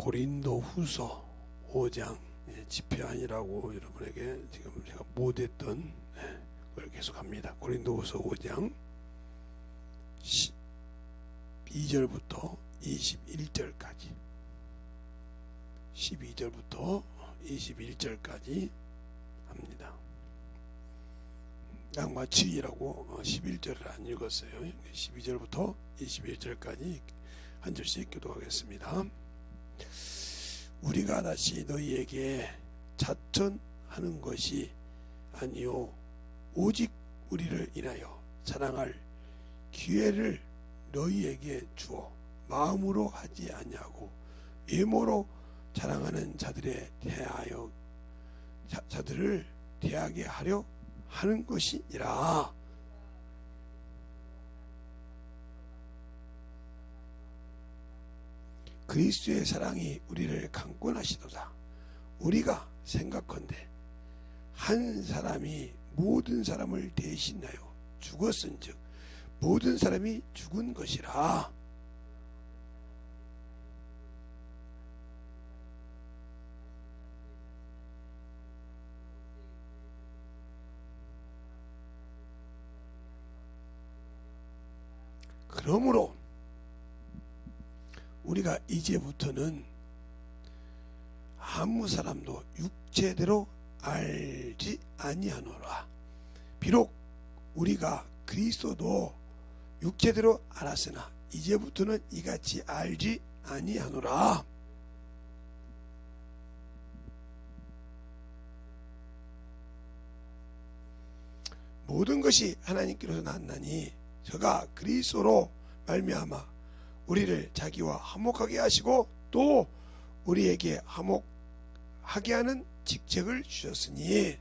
고린도후서 5장 집회아니라고 여러분에게 지금 제가 못했던 걸 계속합니다. 고린도후서 5장 12절부터 21절까지 12절부터 21절까지 합니다. 양마치이라고 11절을 안 읽었어요. 12절부터 21절까지 한 절씩 교독하겠습니다. 우리가 다시 너희에게 자천하는 것이 아니요 오직 우리를 인하여 자랑할 기회를 너희에게 주어 마음으로 하지 아니하고 외모로 자랑하는 자들에 대하여 자들을 대하게 하려 하는 것이니라. 그리스도의 사랑이 우리를 강권하시도다. 우리가 생각컨대 한 사람이 모든 사람을 대신하여 죽었은즉 모든 사람이 죽은 것이라. 그러므로 우리가 이제부터는 아무 사람도 육체대로 알지 아니하노라. 비록 우리가 그리스도도 육체대로 알았으나 이제부터는 이같이 알지 아니하노라. 모든 것이 하나님께로서 났나니 저가 그리스도로 말미암아 우리를 자기와 화목하게 하시고 또 우리에게 화목하게 하는 직책을 주셨으니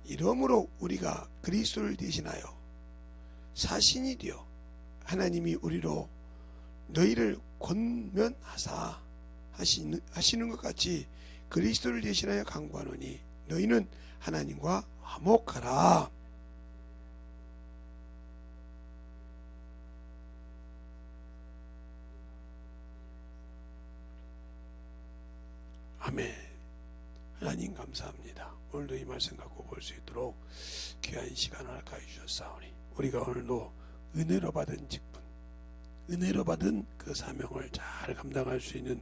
이러므로 우리가 그리스도를 대신하여 사신이 되어 하나님이 우리로 너희를 권면하사 하시는 것 같이 그리스도를 대신하여 간구하노니 너희는 하나님과 화목하라. 아멘. 하나님 감사합니다. 오늘도 이 말씀 갖고 볼 수 있도록 귀한 시간을 허락하여 주셨사오니 우리가 오늘도 은혜로 받은 직분, 은혜로 받은 그 사명을 잘 감당할 수 있는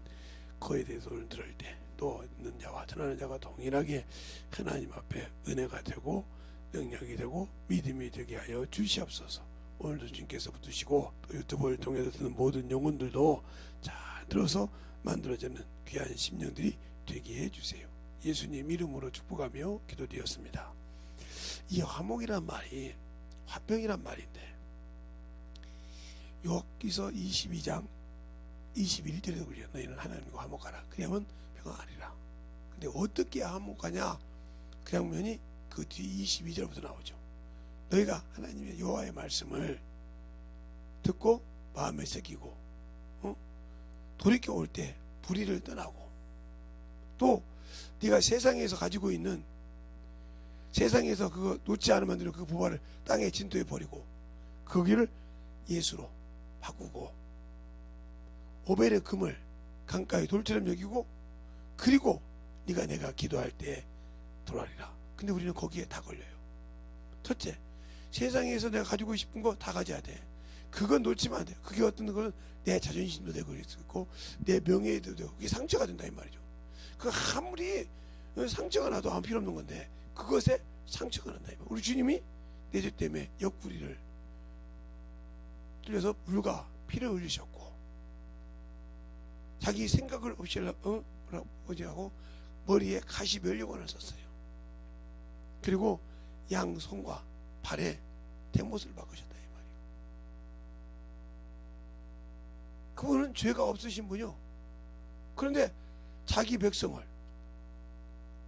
그에 대해서 오늘 들을 때 또 있는 자와 전하는 자가 동일하게 하나님 앞에 은혜가 되고 능력이 되고 믿음이 되게 하여 주시옵소서. 오늘도 주님께서 붙으시고 또 유튜브를 통해서 듣는 모든 영혼들도 잘 들어서 만들어지는 귀한 심령들이 되게 해주세요. 예수님 이름으로 축복하며 기도드렸습니다. 이 화목이란 말이 화평이란 말인데 요한계시서 22장 21절에도 그래요. 너희는 하나님과 화목하라. 그러면 평안하리라. 근데 어떻게 화목하냐? 그 장면이 그 뒤 22절부터 나오죠. 너희가 하나님의 여호와의 말씀을 듣고 마음에 새기고 돌이켜 올 때 불의를 떠나고 또 네가 세상에서 가지고 있는 세상에서 그거 놓지 않으면 되는 그 보화를 땅에 진토에 버리고 거기를 예수로 바꾸고 오벨의 금을 강가의 돌처럼 여기고 그리고 네가 내가 기도할 때 돌아리라. 근데 우리는 거기에 다 걸려요. 첫째, 세상에서 내가 가지고 싶은 거 다 가져야 돼. 그건 놓치면 안 돼. 그게 어떤 거는 내 자존심도 되고 있고 내 명예도 되고 그게 상처가 된다 이 말이죠. 그 아무리 상처가 나도 아무 필요 없는 건데 그것에 상처가 난다 이 말. 우리 주님이 내 죄 때문에 옆구리를 뚫려서 불과 피를 흘리셨고 자기 생각을 없이 하고 머리에 가시 면류관을 썼어요. 그리고 양 손과 발에 대못을 박으셨다 이 말이에요. 그분은 죄가 없으신 분이요. 그런데 자기 백성을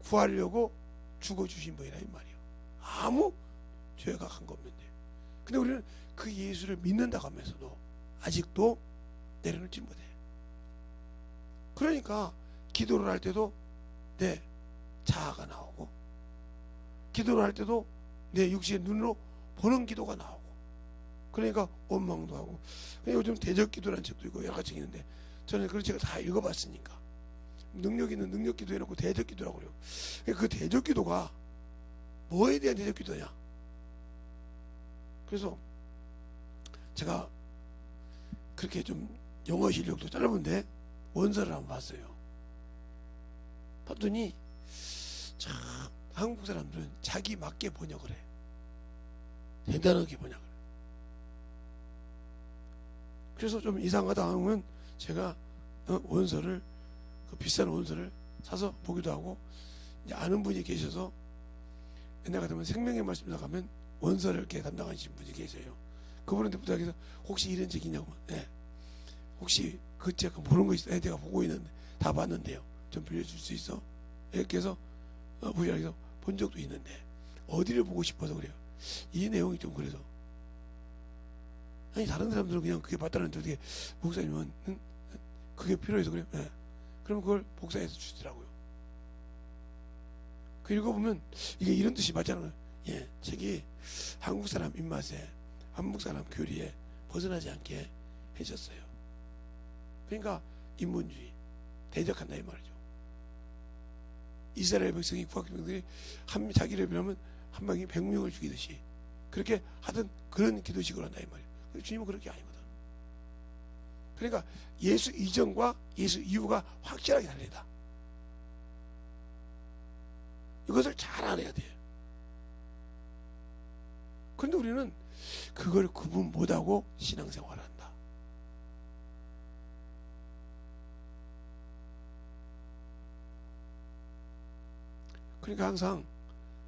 구하려고 죽어주신 분이라 이 말이에요. 아무 죄가 한 거 없는데. 근데 우리는 그 예수를 믿는다고 하면서도 아직도 내려놓지 못해. 그러니까 기도를 할 때도 내 자아가 나오고 기도를 할 때도 내 육신의 눈으로 보는 기도가 나오고, 그러니까 원망도 하고. 요즘 대적기도라는 책도 있고 여러 가지 있는데 저는 그런 책을 다 읽어봤으니까 능력 있는 능력기도 해놓고 대적기도라고 그래요. 그 대적기도가 뭐에 대한 대적기도냐? 그래서 제가 그렇게 좀 영어 실력도 짧은데 원서를 한번 봤어요. 봤더니 참 한국 사람들은 자기 맞게 번역을 해. 대단하게 번역을. 그래서 좀 이상하다 하면 제가 원서를, 그 비싼 원서를 사서 보기도 하고, 이제 아는 분이 계셔서 옛날 같으면 생명의 말씀 나가면 원서를 이렇게 담당하시는 분이 계세요. 그분한테 부탁해서 혹시 이런 책 있냐고. 네. 혹시 그 책 보는 거 있어요? 내가 보고 있는데 다 봤는데요. 좀 빌려줄 수 있어? 이렇게 해서 부탁해서 본 적도 있는데 어디를 보고 싶어서 그래요. 이 내용이 좀 그래서, 아니 다른 사람들은 그냥 그게 맞다는데 어떻게 목사님은 그게 필요해서 그래요. 네. 그럼 그걸 복사해서 주더라고요. 그 읽어보면 이게 이런 뜻이 맞잖아요. 예, 책이 한국 사람 입맛에, 한국 사람 교리에 벗어나지 않게 해줬어요. 그러니까 인본주의 대적한다 이 말이죠. 이스라엘 백성이 국학병들이 자기를 비하면 한 방에 100명을 죽이듯이 그렇게 하던 그런 기도식으로 한다 이 말이에요. 주님은 그렇게 아니거든. 그러니까 예수 이전과 예수 이후가 확실하게 다르다. 이것을 잘 알아야 돼요. 그런데 우리는 그걸 구분 못하고 신앙생활을 한다. 그러니까 항상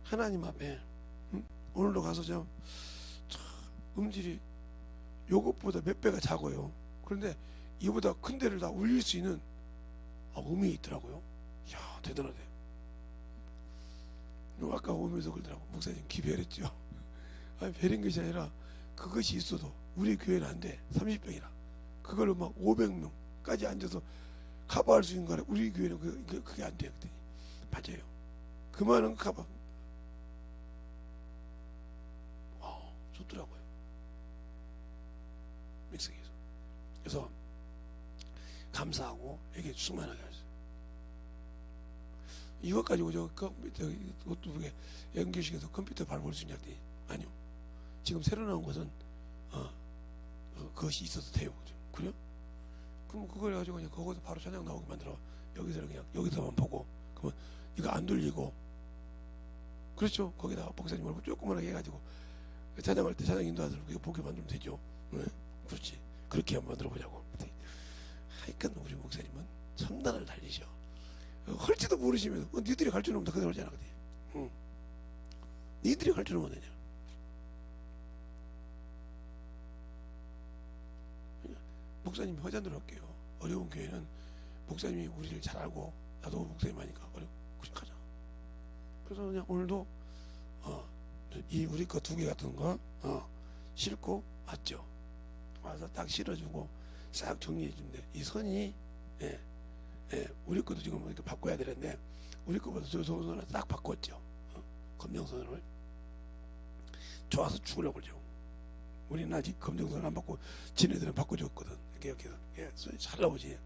하나님 앞에 오늘도 가서 참 음질이 요것보다 몇 배가 작아요. 그런데 이보다 큰 데를 다 울릴 수 있는 음이 있더라고요. 이야 대단하대. 아까 오면서 그러더라고. 목사님 기별했죠. 아니 별인 것이 아니라 그것이 있어도 우리 교회는 안 돼. 30명이라 그걸로 막 500명까지 앉아서 커버할 수 있는 거라 우리 교회는 그게 안 돼요. 그랬더니 맞아요. 그 많은 커버 좋더라고요. 믹스에서. 그래서 감사하고 이게 충만하게 하세요. 이것 가지고 그것도 연결시켜서 컴퓨터 밟을 수 있냐? 아니요. 지금 새로 나온 것은 그것이 있어도 돼요. 그래요? 그럼 그걸 가지고 그냥 거기서 바로 찬양 나오게 만들어. 여기서는 그냥 여기서만 보고, 그러면 이거 안 돌리고, 그렇죠? 거기다가 목사님 얼굴 조그만하게 해가지고 찬양할 때 찬양 인도하도록 이거 보게 만들면 되죠. 네? 그렇지. 그렇게 한번 만들어 보자고. 하여간 우리 목사님은 첨단을 달리셔. 할지도 모르시면 니들이 갈 줄은 없다 그대로 하잖아. 응. 니들이 갈 줄은 뭐냐. 목사님이 허전으로 할게요. 어려운 교회는 목사님이 우리를 잘 알고 나도 목사님 하니까 어려워. 그렇게 하자. 그래서 그냥 오늘도 이 우리 거 2개 같은 거 싣고 왔죠. 와서 딱 실어주고 싹 정리해 준대. 이 선이 우리 것도 지금 이렇게 바꿔야 되는데 우리 것보다 저 선을 딱 바꿨죠. 검정선을 좋아서 죽으려고 그러죠. 우리는 아직 검정선을 안 바꾸고 지네들은 바꿔줬거든. 이렇게 해서 선이 잘 나오지.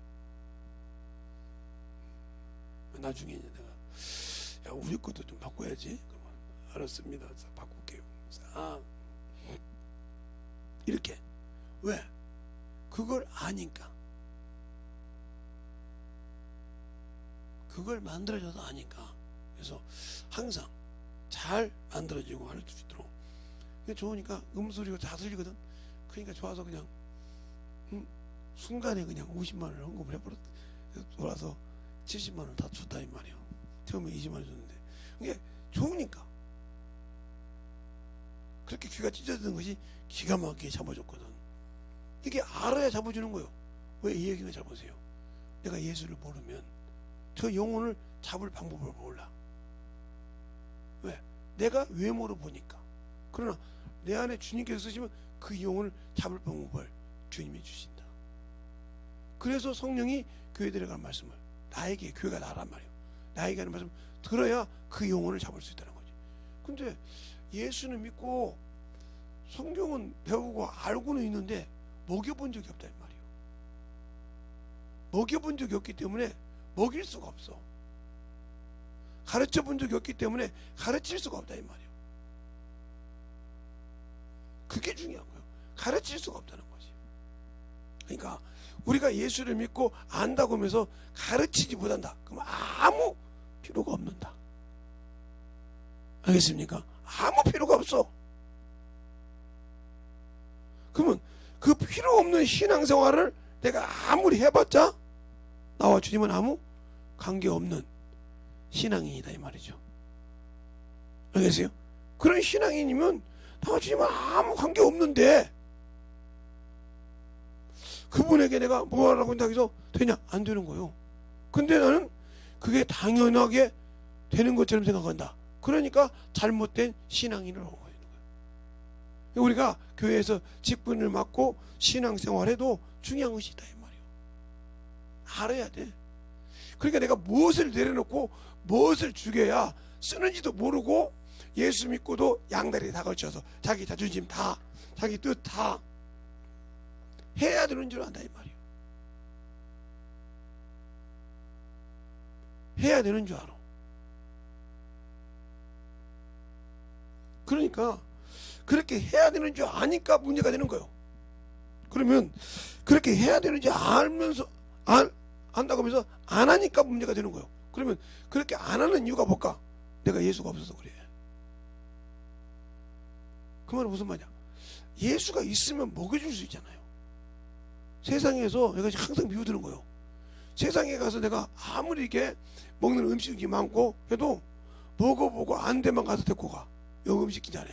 나중에 이제 내가 야 우리 것도 좀 바꿔야지. 그러면 알았습니다. 그래서 바꿀게요. 이렇게. 왜? 그걸 아니까. 그걸 만들어줘도 아니까. 그래서 항상 잘 만들어지고 할 수 있도록. 좋으니까 음소리가 다 들리거든. 그러니까 좋아서 그냥 순간에 그냥 50만 원을 헌금을 해버렸. 돌아서 70만 원을 다 줬다 이 말이에요. 처음에 20만 원 줬는데 이게 좋으니까. 그렇게 귀가 찢어지는 것이 기가 막히게 잡아줬거든. 이게 알아야 잡아주는 거예요. 왜 이 얘기를 잘 보세요. 내가 예수를 모르면 저 영혼을 잡을 방법을 몰라. 왜? 내가 외모로 보니까. 그러나 내 안에 주님께서 쓰시면 그 영혼을 잡을 방법을 주님이 주신다. 그래서 성령이 교회들에 간 말씀을 나에게, 교회가 나란 말이에요. 나에게 하는 말씀을 들어야 그 영혼을 잡을 수 있다는 거지. 근데 예수는 믿고 성경은 배우고 알고는 있는데 먹여본 적이 없다 이 말이에요. 먹여본 적이 없기 때문에 먹일 수가 없어. 가르쳐 본 적이 없기 때문에 가르칠 수가 없다 이 말이에요. 그게 중요한 거예요. 가르칠 수가 없다는 거지. 그러니까 우리가 예수를 믿고 안다고 하면서 가르치지 못한다. 그럼 아무 필요가 없는다. 알겠습니까? 아무 필요가 없어. 그러면 그 필요 없는 신앙생활을 내가 아무리 해봤자 나와 주님은 아무 관계없는 신앙인이다 이 말이죠. 알겠어요? 그런 신앙인이면 나와 주님은 아무 관계없는데 그분에게 내가 뭐하라고 한다고 해서 되냐? 안 되는 거예요. 근데 나는 그게 당연하게 되는 것처럼 생각한다. 그러니까 잘못된 신앙인을 하고 있는 거예요. 우리가 교회에서 직분을 맡고 신앙생활해도 중요한 것이 있다 이 말이에요. 알아야 돼. 그러니까 내가 무엇을 내려놓고 무엇을 죽여야 쓰는지도 모르고 예수 믿고도 양다리 다 걸쳐서 자기 자존심 다 자기 뜻 다 해야 되는 줄 안다 이 말이에요. 해야 되는 줄 알아. 그러니까 그렇게 해야 되는 줄 아니까 문제가 되는 거예요. 그러면 그렇게 해야 되는지 알면서 안다고 하면서 안 하니까 문제가 되는 거예요. 그러면 그렇게 안 하는 이유가 뭘까? 내가 예수가 없어서 그래. 그 말은 무슨 말이야? 예수가 있으면 먹여줄 수 있잖아요. 세상에서 내가 항상 비유드는 거예요. 세상에 가서 내가 아무리 이렇게 먹는 음식이 많고 해도 먹어보고 안 되면 가서 데리고 가. 여기 음식 괜찮네.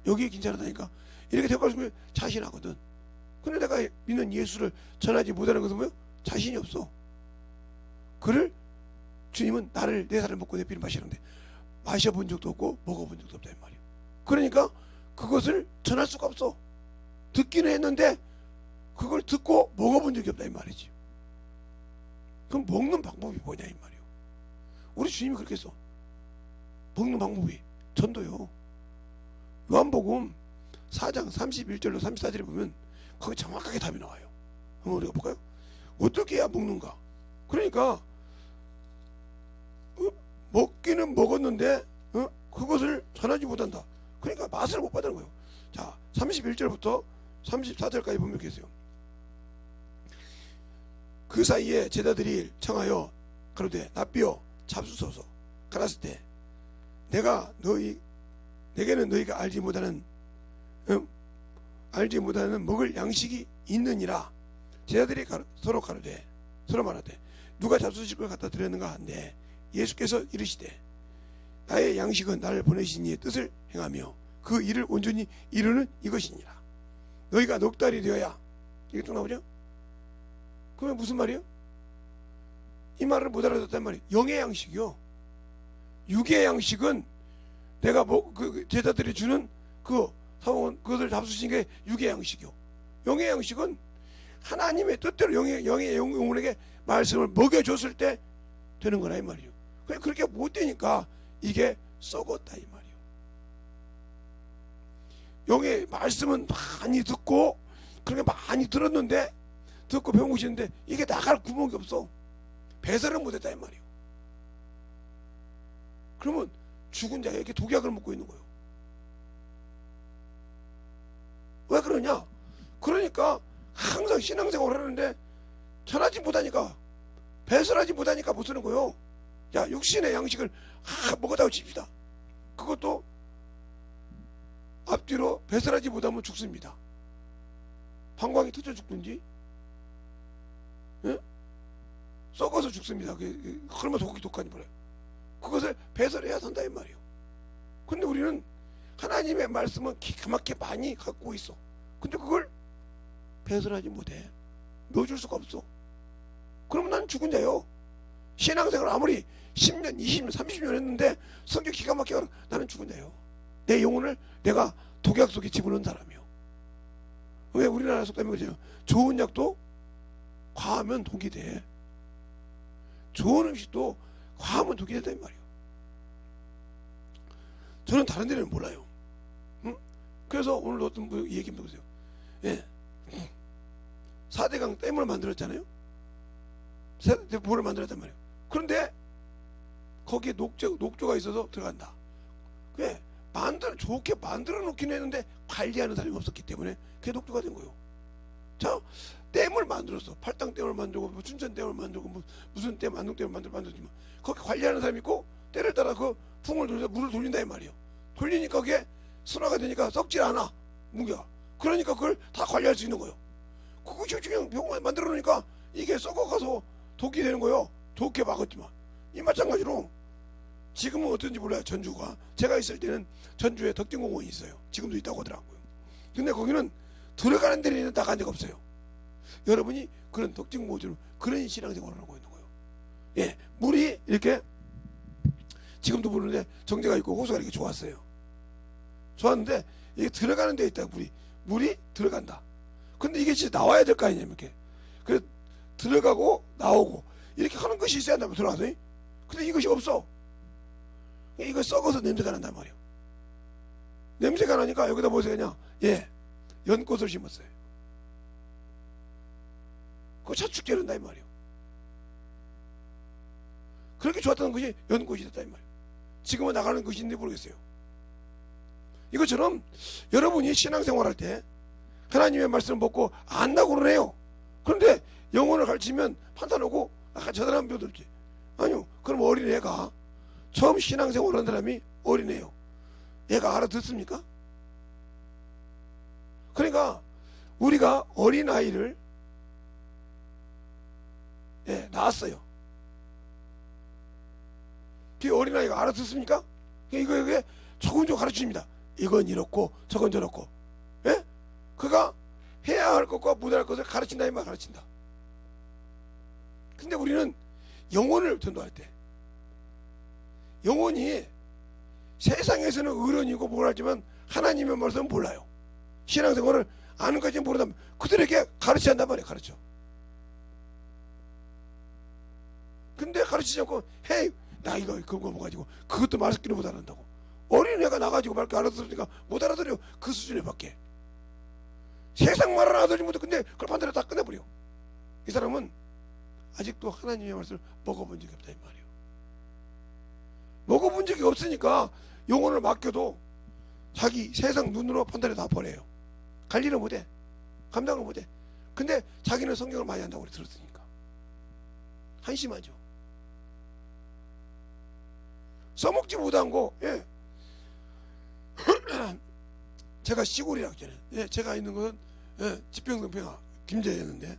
여기 괜찮다니까. 이렇게 데리고 가서 자신하거든. 근데 내가 믿는 예수를 전하지 못하는 것은 뭐예요? 자신이 없어. 그를 주님은 나를 내 살을 먹고 내 피를 마시는데 마셔본 적도 없고 먹어본 적도 없다 이 말이에요. 그러니까 그것을 전할 수가 없어. 듣기는 했는데 그걸 듣고 먹어본 적이 없다 이 말이지. 그럼 먹는 방법이 뭐냐 이 말이에요. 우리 주님이 그렇게 했어. 먹는 방법이 전도요. 요한복음 4장 31절로 34절에 보면 거기 정확하게 답이 나와요. 한번 우리가 볼까요? 어떻게 해야 먹는가? 그러니까 먹기는 먹었는데 그것을 전하지 못한다. 그러니까 맛을 못 받는 거예요. 자, 31절부터 34절까지 보면 계세요. 그 사이에 제자들이 청하여 가로되 납비여 잡수소서. 가라스 때 내게는 너희가 알지 못하는 먹을 양식이 있느니라. 제자들이 서로 가로되 서로 말하되 누가 잡수실 걸 갖다 드렸는가 한데 예수께서 이르시되 나의 양식은 나를 보내신 이의 뜻을 행하며 그 일을 온전히 이루는 이것이니라. 너희가 넉 달이 되어야 이게 쭉 나오죠? 그러면 무슨 말이에요? 이 말을 못 알아듣단 말이에요. 영의 양식이요. 육의 양식은 내가 그 제자들이 주는 그것을 잡수신 게 육의 양식이요. 영의 양식은 하나님의 뜻대로 영의 영혼에게 말씀을 먹여줬을 때 되는 거라 이 말이에요. 그렇게 못 되니까 이게 썩었다 이 말이에요. 영의 말씀은 많이 듣고 그렇게 많이 들었는데 듣고 배우고 있는데 이게 나갈 구멍이 없어. 배설을 못했다 이 말이에요. 그러면 죽은 자에게 독약을 먹고 있는 거예요. 왜 그러냐? 그러니까 항상 신앙생활을 하는데 전하지 못하니까 배설하지 못하니까 못 쓰는 거예요. 야, 육신의 양식을 먹었다고 칩시다. 그것도 앞뒤로 배설하지 못하면 죽습니다. 방광이 터져 죽든지 썩어서 죽습니다. 얼마나 독하니 그래. 그것을 배설해야 산다 이 말이에요. 근데 우리는 하나님의 말씀은 기가 막히게 많이 갖고 있어. 근데 그걸 배설하지 못해. 넣어줄 수가 없어. 그러면 난 죽은 자요. 신앙생활 아무리 10년, 20년, 30년 했는데 성격 기가 막히게 나는 죽은 자요. 내 영혼을 내가 독약 속에 집어넣은 사람이요. 왜 우리나라 속담이 그러죠? 좋은 약도 과하면 독이 돼. 좋은 음식도 과하면 독이 된다 이 말이에요. 저는 다른 데는 몰라요. 응? 그래서 오늘 어떤 분 얘기합니다. 보세요. 예. 4대강 댐을 만들었잖아요. 4대 보를 만들었단 말이에요. 그런데 거기에 녹조가 있어서 들어간다. 그게 좋게 만들어 놓긴 했는데 관리하는 사람이 없었기 때문에 그게 녹조가 된 거예요. 자, 댐을 만들었어. 팔당댐을 만들고 뭐 춘천댐을 만들고 뭐 무슨 댐, 안동댐을 만들었지만 거기 관리하는 사람이 있고 때를 따라 그 풍을 돌려서 물을 돌린다 이 말이에요. 돌리니까 그게 순화가 되니까 썩질 않아, 무게가. 그러니까 그걸 다 관리할 수 있는 거예요. 그것이 그냥 병원에 만들어 놓으니까 이게 썩어가서 독이 되는 거예요. 좋게 막았지만 이 마찬가지로 지금은 어떤지 몰라요. 전주가 제가 있을 때는 전주에 덕진공원이 있어요. 지금도 있다고 하더라고요. 근데 거기는 들어가는 데는 나간 데가 없어요. 여러분이 그런 덕진공원처럼 그런 신앙생활을 하고 있는 거예요. 예, 물이 이렇게 지금도 보는데 정제가 있고 호수가 이렇게 좋았어요. 좋았는데 이게 들어가는 데 있다. 물이 들어간다. 근데 이게 진짜 나와야 될 거 아니냐 이렇게. 그래 들어가고 나오고 이렇게 하는 것이 있어야 한다면 들어가서. 근데 이것이 없어. 이거 썩어서 냄새가 난단 말이에요. 냄새가 나니까 여기다 보세요. 그냥 연꽃을 심었어요. 그거 차축제 이런다 이 말이에요. 그렇게 좋았던 것이 연꽃이 됐다 이 말이에요. 지금은 나가는 것이 있는지 모르겠어요. 이것처럼 여러분이 신앙생활할 때 하나님의 말씀을 먹고 안다고 그러네요. 그런데 영혼을 가르치면 판단하고 아까 저 사람 배우들지. 아니요. 그럼 어린애가 처음 신앙생활하는 사람이 어린애요. 얘가 알아듣습니까? 그러니까 우리가 어린아이를 낳았어요. 그 어린아이가 알아듣습니까? 이게 조금 가르칩니다. 이건 이렇고 저건 저렇고. 예? 그가 해야 할 것과 못할 것을 가르친다 이 말 가르친다. 근데 우리는 영혼을 전도할 때 영혼이 세상에서는 어른이고 뭘 알지만 하나님의 말씀은 몰라요. 신앙생활을 아는 것까지 모르다면 그들에게 가르쳐야 한단 말이에요. 가르쳐. 근데 가르치지 않고 헤이 나 이거 그거 가지고 그것도 말씀기를 못 알아듣는다고. 어린애가 나가지고 말게 알아들으니까 못 알아들어요. 그 수준에 밖에. 세상 말을 알아들지 못해. 근데 그걸 반대로 다 끝내버려. 이 사람은 아직도 하나님의 말씀을 먹어본 적이 없다 이 말이에요. 먹어본 적이 없으니까 영혼을 맡겨도 자기 세상 눈으로 판단해 다 버려요. 관리를 못해. 감당을 못해. 근데 자기는 성경을 많이 한다고 들었으니까 한심하죠. 써먹지 못한 거. 제가 시골이라고 했잖아요. 제가 있는 것은 지평성평화 김제였는데,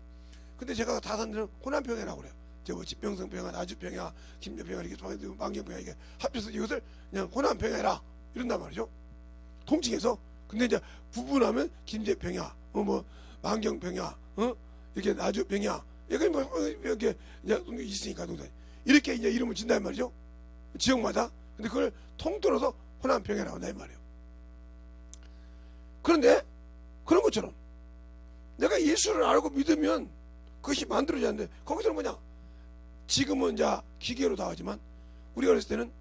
근데 제가 다 산 데는 호남평야라고 그래요. 저 지평성평야, 나주평야, 김제평야 이렇게 만경평야 이게 합쳐서 이것을 그냥 호남평야라 이런단 말이죠. 통칭해서. 근데 이제 부분하면 김제평야, 뭐 만경평야, 이렇게 나주평야, 이렇게 이제 있으니까 동생 이렇게 이제 이름을 진단 말이죠. 지역마다. 근데 그걸 통틀어서 호남평야라고 한다 이 말이에요. 그런데 그런 것처럼 내가 예수를 알고 믿으면 그것이 만들어지는데 거기서는 뭐냐? 지금은 이제 기계로 다 하지만 우리가 어렸을 때는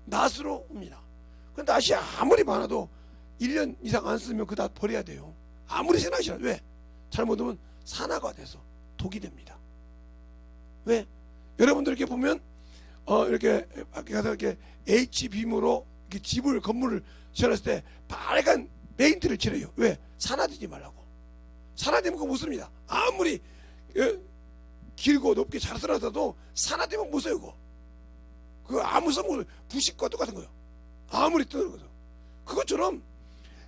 낫으로 옵니다. 근데 낫이 아무리 많아도 1년 이상 안 쓰면 그거 다 버려야 돼요. 아무리 생각이라도. 왜? 잘못하면 산화가 돼서 독이 됩니다. 왜? 여러분들 이렇게 보면 이렇게 밖에 가서 이렇게 H빔으로 이렇게 집을 건물을 지어놨을 때 빨간 페인트를 칠해요. 왜? 산화되지 말라고. 산화되면 그거 못 씁니다. 아무리 길고 높게 잘 써놨어도 산화되면 못 써요. 그거 아무 써먹어도 부식과 똑같은 거예요. 아무리 뜯어놓어도. 그것처럼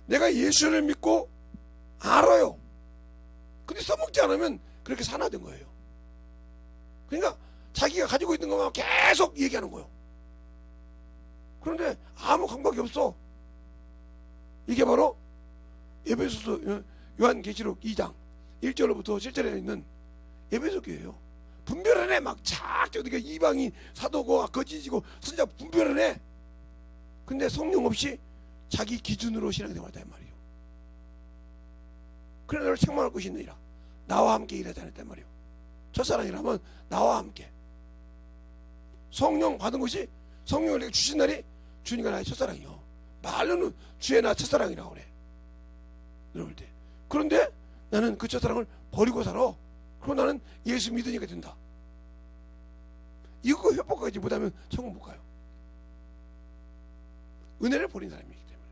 내가 예수를 믿고 알아요. 근데 써먹지 않으면 그렇게 산화된 거예요. 그러니까 자기가 가지고 있는 것만 계속 얘기하는 거예요. 그런데 아무 감각이 없어. 이게 바로 에베소서 요한계시록 2장 1절로부터 7절에 있는 에베소교예요. 분별을 해. 막 어떻게 이방인 사도고 거짓이고 선자 분별을 해. 근데 성령 없이 자기 기준으로 신앙생활 한단 말이에요. 그래 너를 책망할 것이 있느니라. 나와 함께 일하지 않았단 말이에요. 첫사랑이라면 나와 함께. 성령 받은 것이 성령을 내게 주신 날이 주님과 나의 첫사랑이요. 말로는 주의 나 첫사랑이라고 그래. 그럴 때. 그런데 나는 그 첫사랑을 버리고 살아. 그럼 나는 예수 믿으니까 된다. 이거 협박하지 못하면 천국 못 가요. 은혜를 버린 사람이기 때문에.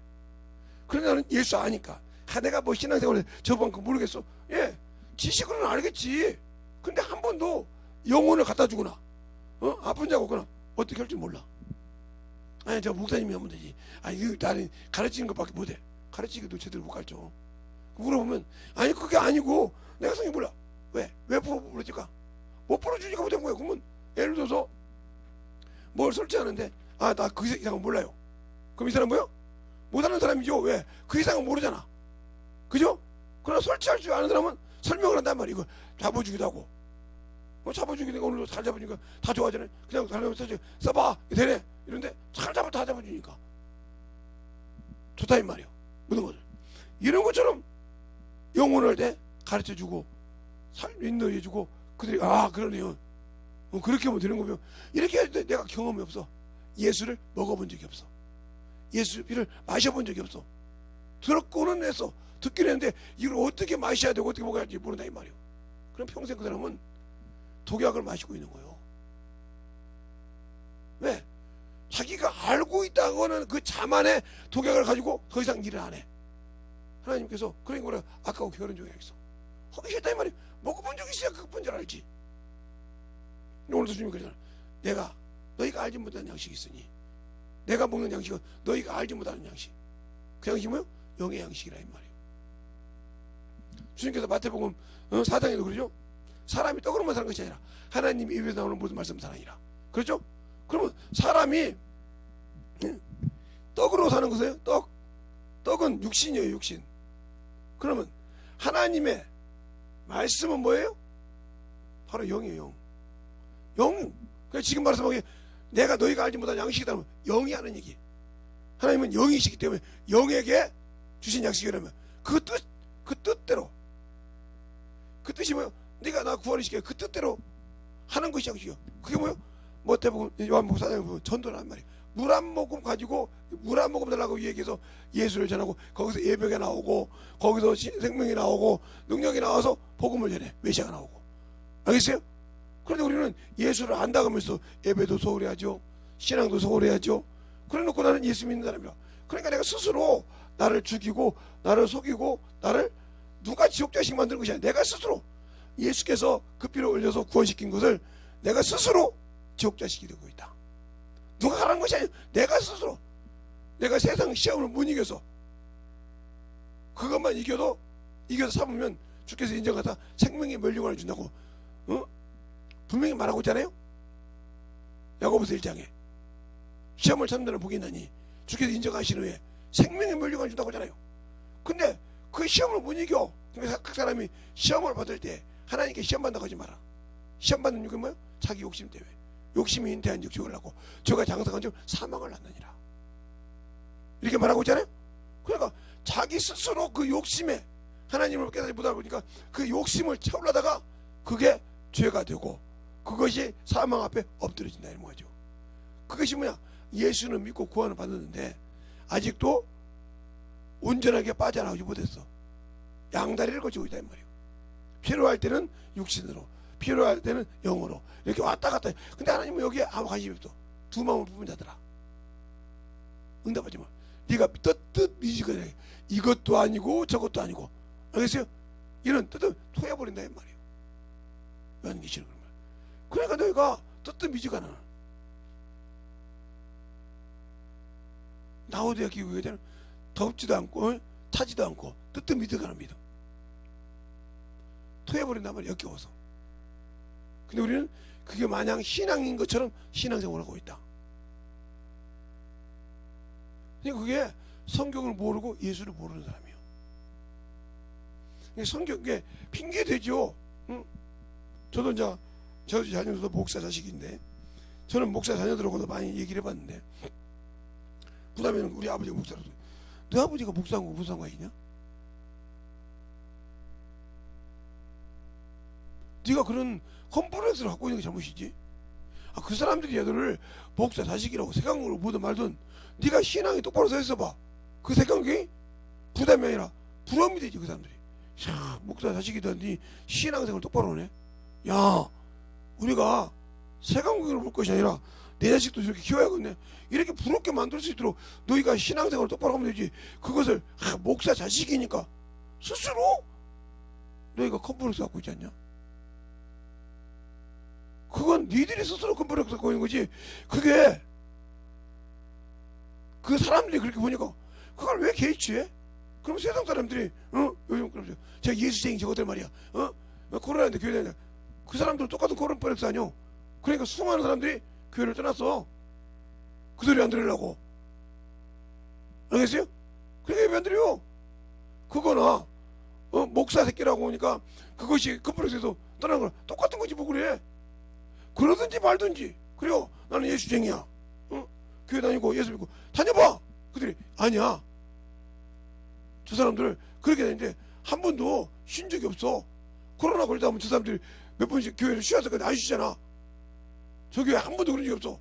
그런데 나는 예수 아니까. 내가 뭐 신앙생활을 저번그 모르겠어. 예, 지식으로는 알겠지. 근데 한 번도 영혼을 갖다 주거나 아픈 자가 없거나 어떻게 할 줄 몰라. 아니 저 목사님이 하면 되지. 아니 나는 가르치는 것밖에 못해. 가르치기도 제대로 못 가르쳐. 물어보면 아니 그게 아니고 내가 성경 몰라. 왜 풀어줄까? 못 풀어주니까 못한 거야. 그러면 예를 들어서 뭘 설치하는데 나 그 이상은 몰라요. 그럼 이 사람 뭐야? 못하는 사람이죠. 왜? 그 이상은 모르잖아. 그죠? 그러나 설치할 줄 아는 사람은 설명을 한단 말이야. 이거 잡아주기도 하고 잡아주기도 하고 오늘도 잘 잡아주니까 다 좋아하잖아요. 그냥 잘 써봐 되네. 이런데 잘 다 잡아주니까 좋다 이 말이야. 모든 것을 이런 것처럼 영혼을 때 가르쳐주고 인도해주고 그들이 그러네요. 그렇게 하면 되는 거면 이렇게 할 때 내가 경험이 없어. 예수를 먹어본 적이 없어. 예수 피를 마셔본 적이 없어. 들었고는 했어. 듣기는 했는데 이걸 어떻게 마셔야 되고 어떻게 먹어야 할지 모른다 이 말이야. 그럼 평생 그 사람은 독약을 마시고 있는 거예요. 왜? 자기가 알고 있다고는 그 자만의 독약을 가지고 더 이상 일을 안 해. 하나님께서 그러니까 우리가 아까워 결혼 중에 있어. 하기 싫다 이 말이야. 먹어본 적이 있어야 그뿐 줄 알지. 오늘도 주님이 그러잖아. 내가 너희가 알지 못하는 양식이 있으니 내가 먹는 양식은 너희가 알지 못하는 양식. 그 양식이 뭐요? 영의 양식이라 이 말이에요. 주님께서 마태복음 4장에도 그러죠. 사람이 떡으로만 사는 것이 아니라 하나님 입에서 나오는 모든 말씀 사랑이라. 그렇죠? 그러면 사람이 떡으로 사는 것이에요. 떡은 육신이에요. 육신. 그러면 하나님의 말씀은 뭐예요? 바로 영이에요. 영. 그러니까 지금 말씀하기에 내가 너희가 알지 못한 양식이다. 영이 하는 얘기. 하나님은 영이시기 때문에 영에게 주신 양식이라면 그 뜻대로 그 뜻이 뭐예요? 네가 나 구원을 시켜 그 뜻대로 하는 것이 양식이요. 그게 뭐예요? 마태복음 요한복음 4장에 보면 전도란 말이에요. 물 한 모금 가지고 물 한 모금 달라고 얘기해서 예수를 전하고 거기서 예배가 나오고 거기서 생명이 나오고 능력이 나와서 복음을 전해 메시아가 나오고. 알겠어요? 그런데 우리는 예수를 안다고 하면서 예배도 소홀히 하죠. 신앙도 소홀히 하죠. 그래 놓고 나는 예수 믿는 사람이라. 그러니까 내가 스스로 나를 죽이고 나를 속이고 나를 누가 지옥자식 만드는 것이 아니라 내가 스스로 예수께서 그 피를 흘려서 구원시킨 것을 내가 스스로 지옥자식이 되고 있다. 누가 하라는 것이 아니라 내가 스스로 내가 세상 시험을 못 이겨서 그것만 이겨서 참으면 주께서 인정하다 생명의 멸류관을 준다고 분명히 말하고 있잖아요. 야고보서 1장에 시험을 참는 복이 있나니 주께서 인정하시는 후에 생명의 멸류관을 준다고 하잖아요. 근데 그 시험을 못 이겨. 그러니까 각 사람이 시험을 받을 때 하나님께 시험 받는다고 하지 마라. 시험 받는 이유가 뭐예요? 자기 욕심 때문에. 욕심이 인태한 즉 죽을 낳고 저가 장성한 즉 사망을 낳느니라. 이렇게 말하고 있잖아요. 그러니까 자기 스스로 그 욕심에 하나님을 깨닫지 못하다 보니까 그 욕심을 채우려다가 그게 죄가 되고 그것이 사망 앞에 엎드려진다 이런 거죠. 그것이 뭐냐? 예수는 믿고 구원을 받았는데 아직도 온전하게 빠져나오지 못했어. 양다리를 거치고 있다 이 말이에요. 필요할 때는 육신으로, 필요할 때는 영으로 이렇게 왔다 갔다 해. 근데 하나님은 여기에 아무 관심이 없어. 두 마음을 품은 자들아 응답하지 마. 네가 뜻 미지근하 이것도 아니고 저것도 아니고. 알겠어요? 이런 뜻은 토해버린다 이 말이에요. 요한계시록 그런 말. 그러니까 너희가 뜻 미지근하 나오되어 기우게 되는 덥지도 않고 타지도 않고 뜻도 미득하는 믿음 토해버린단 말이야. 역겨워서. 근데 우리는 그게 마냥 신앙인 것처럼 신앙생활을 하고 있다. 그러니까 그게 성경을 모르고 예수를 모르는 사람이에요. 성경에 핑계대죠. 응? 저도 이제 저 자녀들도 목사 자식인데 저는 목사 자녀들하고도 많이 얘기를 해봤는데 그 다음에는 우리 아버지가 목사라서 너 아버지가 목사하고 무슨 상관이냐? 네가 그런 컴플렉스를 갖고 있는 게 잘못이지. 그 사람들이 얘들을 목사 자식이라고 색강으로 보든 말든 네가 신앙이 똑바로 서 있어봐. 그 색강이 부담이 아니라 부러움이 되지. 그 사람들이 야, 목사 자식이든 네 신앙생활 똑바로 하네. 야, 우리가 색강으로 볼 것이 아니라 내 자식도 저렇게 키워야겠네. 이렇게 부럽게 만들 수 있도록 너희가 신앙생활을 똑바로 하면 되지. 그것을 목사 자식이니까 스스로 너희가 컴플렉스 갖고 있지 않냐? 그건 니들이 스스로 컴플렉스 갖고 있는 거지. 그게 그 사람들이 그렇게 보니까 그걸 왜 개의치해? 그럼 세상 사람들이 요즘 그러죠. 제가 예수쟁이 저거들 말이야. 코로나인데 교회 다니는데 그 사람들 똑같은 컴플렉스 아니요. 그러니까 수많은 사람들이 교회를 떠났어. 그 소리 안 들으려고. 알겠어요? 그러니까 예배 안 드려요. 그거나 목사 새끼라고 하니까 그것이 컴플렉스에서 떠나는 거랑 똑같은 거지 뭐. 그래. 그러든지 말든지. 그래요. 나는 예수쟁이야. 교회 다니고 예수 믿고 다녀봐. 그들이 아니야. 저 사람들 그렇게 다니는데 한 번도 쉰 적이 없어. 코로나 걸리다 보면 저 사람들이 몇 번씩 교회를 쉬어서 근데 안 쉬잖아. 저 교회 한 번도 그런 적이 없어.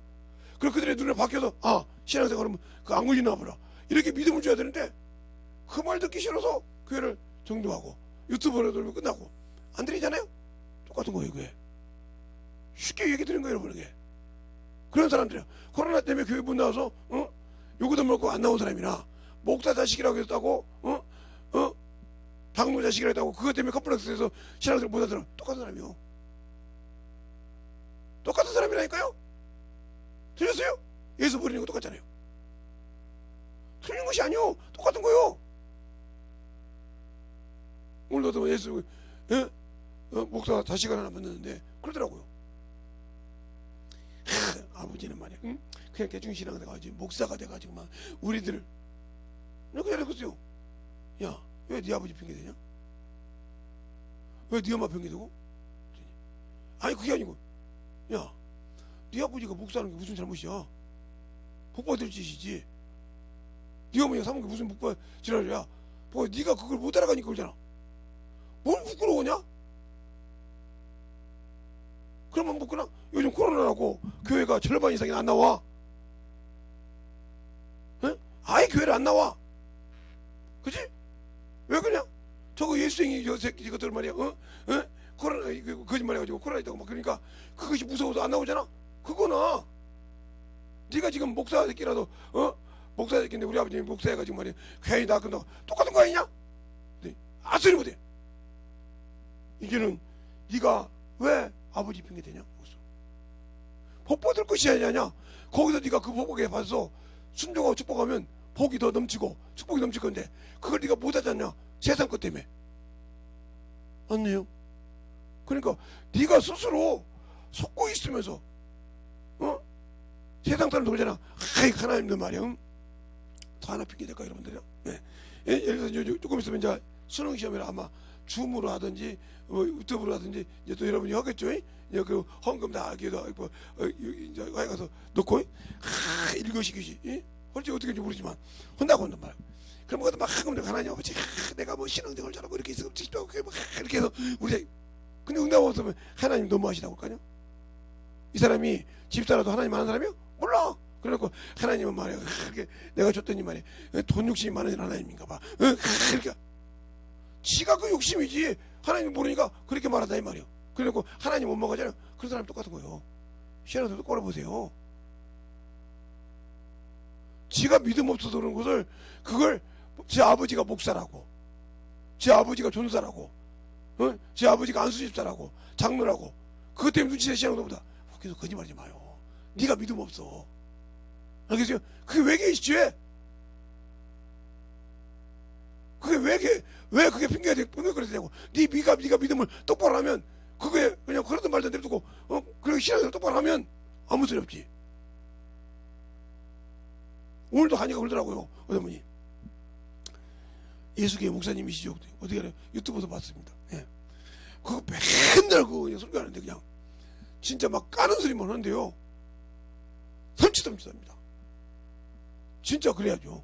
그리고 그들의 눈에 박혀서 신앙생활하면 그 안 걸리나 보라. 이렇게 믿음을 줘야 되는데 그 말 듣기 싫어서 교회를 정도하고 유튜브로 돌면 끝나고 안 들리잖아요. 똑같은 거예요. 그게 쉽게 얘기 드린 거예요, 여러분에게. 그런 사람들이야. 코로나 때문에 교회 못 나와서 요거도 먹고 안 나온 사람이나 목사 자식이라고 했다고 당노 자식이라고 했다고 그것 때문에 컴플렉스에서 신앙생활 못 하더라. 똑같은 사람이요. 똑같은 사람이라니까요. 틀렸어요? 예수 버리는 거 똑같잖아요. 틀린 것이 아니요. 똑같은 거요. 오늘 너도 예수 목사 자식 하나 만났는데 그러더라고요. 아버지는 말이야. 그냥 대충 신앙 돼가지고 목사가 돼가지고 막 우리들을 그냥 그랬어요. 야, 왜 네 아버지 핑계대냐? 왜 네 엄마 핑계대고? 아니 그게 아니고, 야, 네 아버지가 목사하는 게 무슨 잘못이야? 복받을 짓이지. 네 어머니가 사는 게 무슨 복받 지랄이야? 네가 그걸 못 알아가니까 그러잖아. 뭘 부끄러워냐? 그러면 뭐 그냥 요즘 코로나라고 교회가 절반 이상이 안 나와. 아예 교회를 안 나와. 그치? 왜 그냥 저거 예수쟁이 저 새끼 이것들 말이야. 코로나 거짓말해가지고 코로나 있다고 막 그러니까 그것이 무서워서 안 나오잖아. 그거나 네가 지금 목사 새끼라도 목사 새끼인데 우리 아버지 목사해가지고 말이야 괜히 나 끝나고 똑같은 거 아니냐? 네. 아소리 못해. 이제는 네가 왜 아버지 핑계 대냐? 복 받을 것이 아니냐? 거기서 네가 그 복에 받아서 순종하고 축복하면 복이 더 넘치고 축복이 넘칠 건데 그걸 네가 못 하잖냐? 세상 것 때문에. 맞네요. 그러니까 네가 스스로 속고 있으면서 세상 사람 놀잖아. 하나님들 말이야. 더 하나 핑계 될까 여러분들이요? 네. 예를 들어서 조금 있으면 이제 수능 시험이라 아마 줌으로 하든지 유튜브로 하든지 이제 또 여러분이 하겠죠. 이제 그 헌금 다 하기도 하고 이제 가서 놓고 일거시기지. 할지 어떻게 할지 모르지만 혼나고 한단 말이야. 그럼 그것도 막 하면 하나님 아버지 내가 뭐 신앙생활 잘하고 이렇게 있으면 이렇게 해서 우리 근데 응답 없으면 하나님 너무하시다고 할까요? 이 사람이 집사라도 하나님 아는 사람이요? 몰라. 그래놓고 하나님은 말이야 그렇게 내가 줬더니 말이야 돈 욕심이 많으신 하나님인가 봐. 그러니까 지가 그 욕심이지 하나님 모르니까 그렇게 말한다 이 말이야. 그래놓고 하나님 못 먹어잖아요. 그런 사람 똑같은 거예요. 신앙생활 똑바로 보세요. 지가 믿음 없어서 그런 것을 그걸 제 아버지가 목사라고 제 아버지가 전사라고 제 아버지가 안수집사라고 장로라고 그것 때문에 눈치채 신앙도 보다 계속 거짓말하지 마요. 네가 믿음 없어. 알겠어요? 그게 왜 계시지? 그게 왜 그게 핑계가 되고 왜 그래야 되냐고. 네가 믿음을 똑바로 하면 그게 그냥 그러든 말든 내두고 그렇게 신앙을 똑바로 하면 아무 소리 없지. 오늘도 한이가 그러더라고요. 어머니 예수교회 목사님이시죠? 어떻게 알아요? 유튜브에서 봤습니다. 예. 그거 맨날 그거 그냥 설교하는데 그냥 진짜 막 까는 소리만 하는데요. 섬찟합니다. 진짜 그래야죠.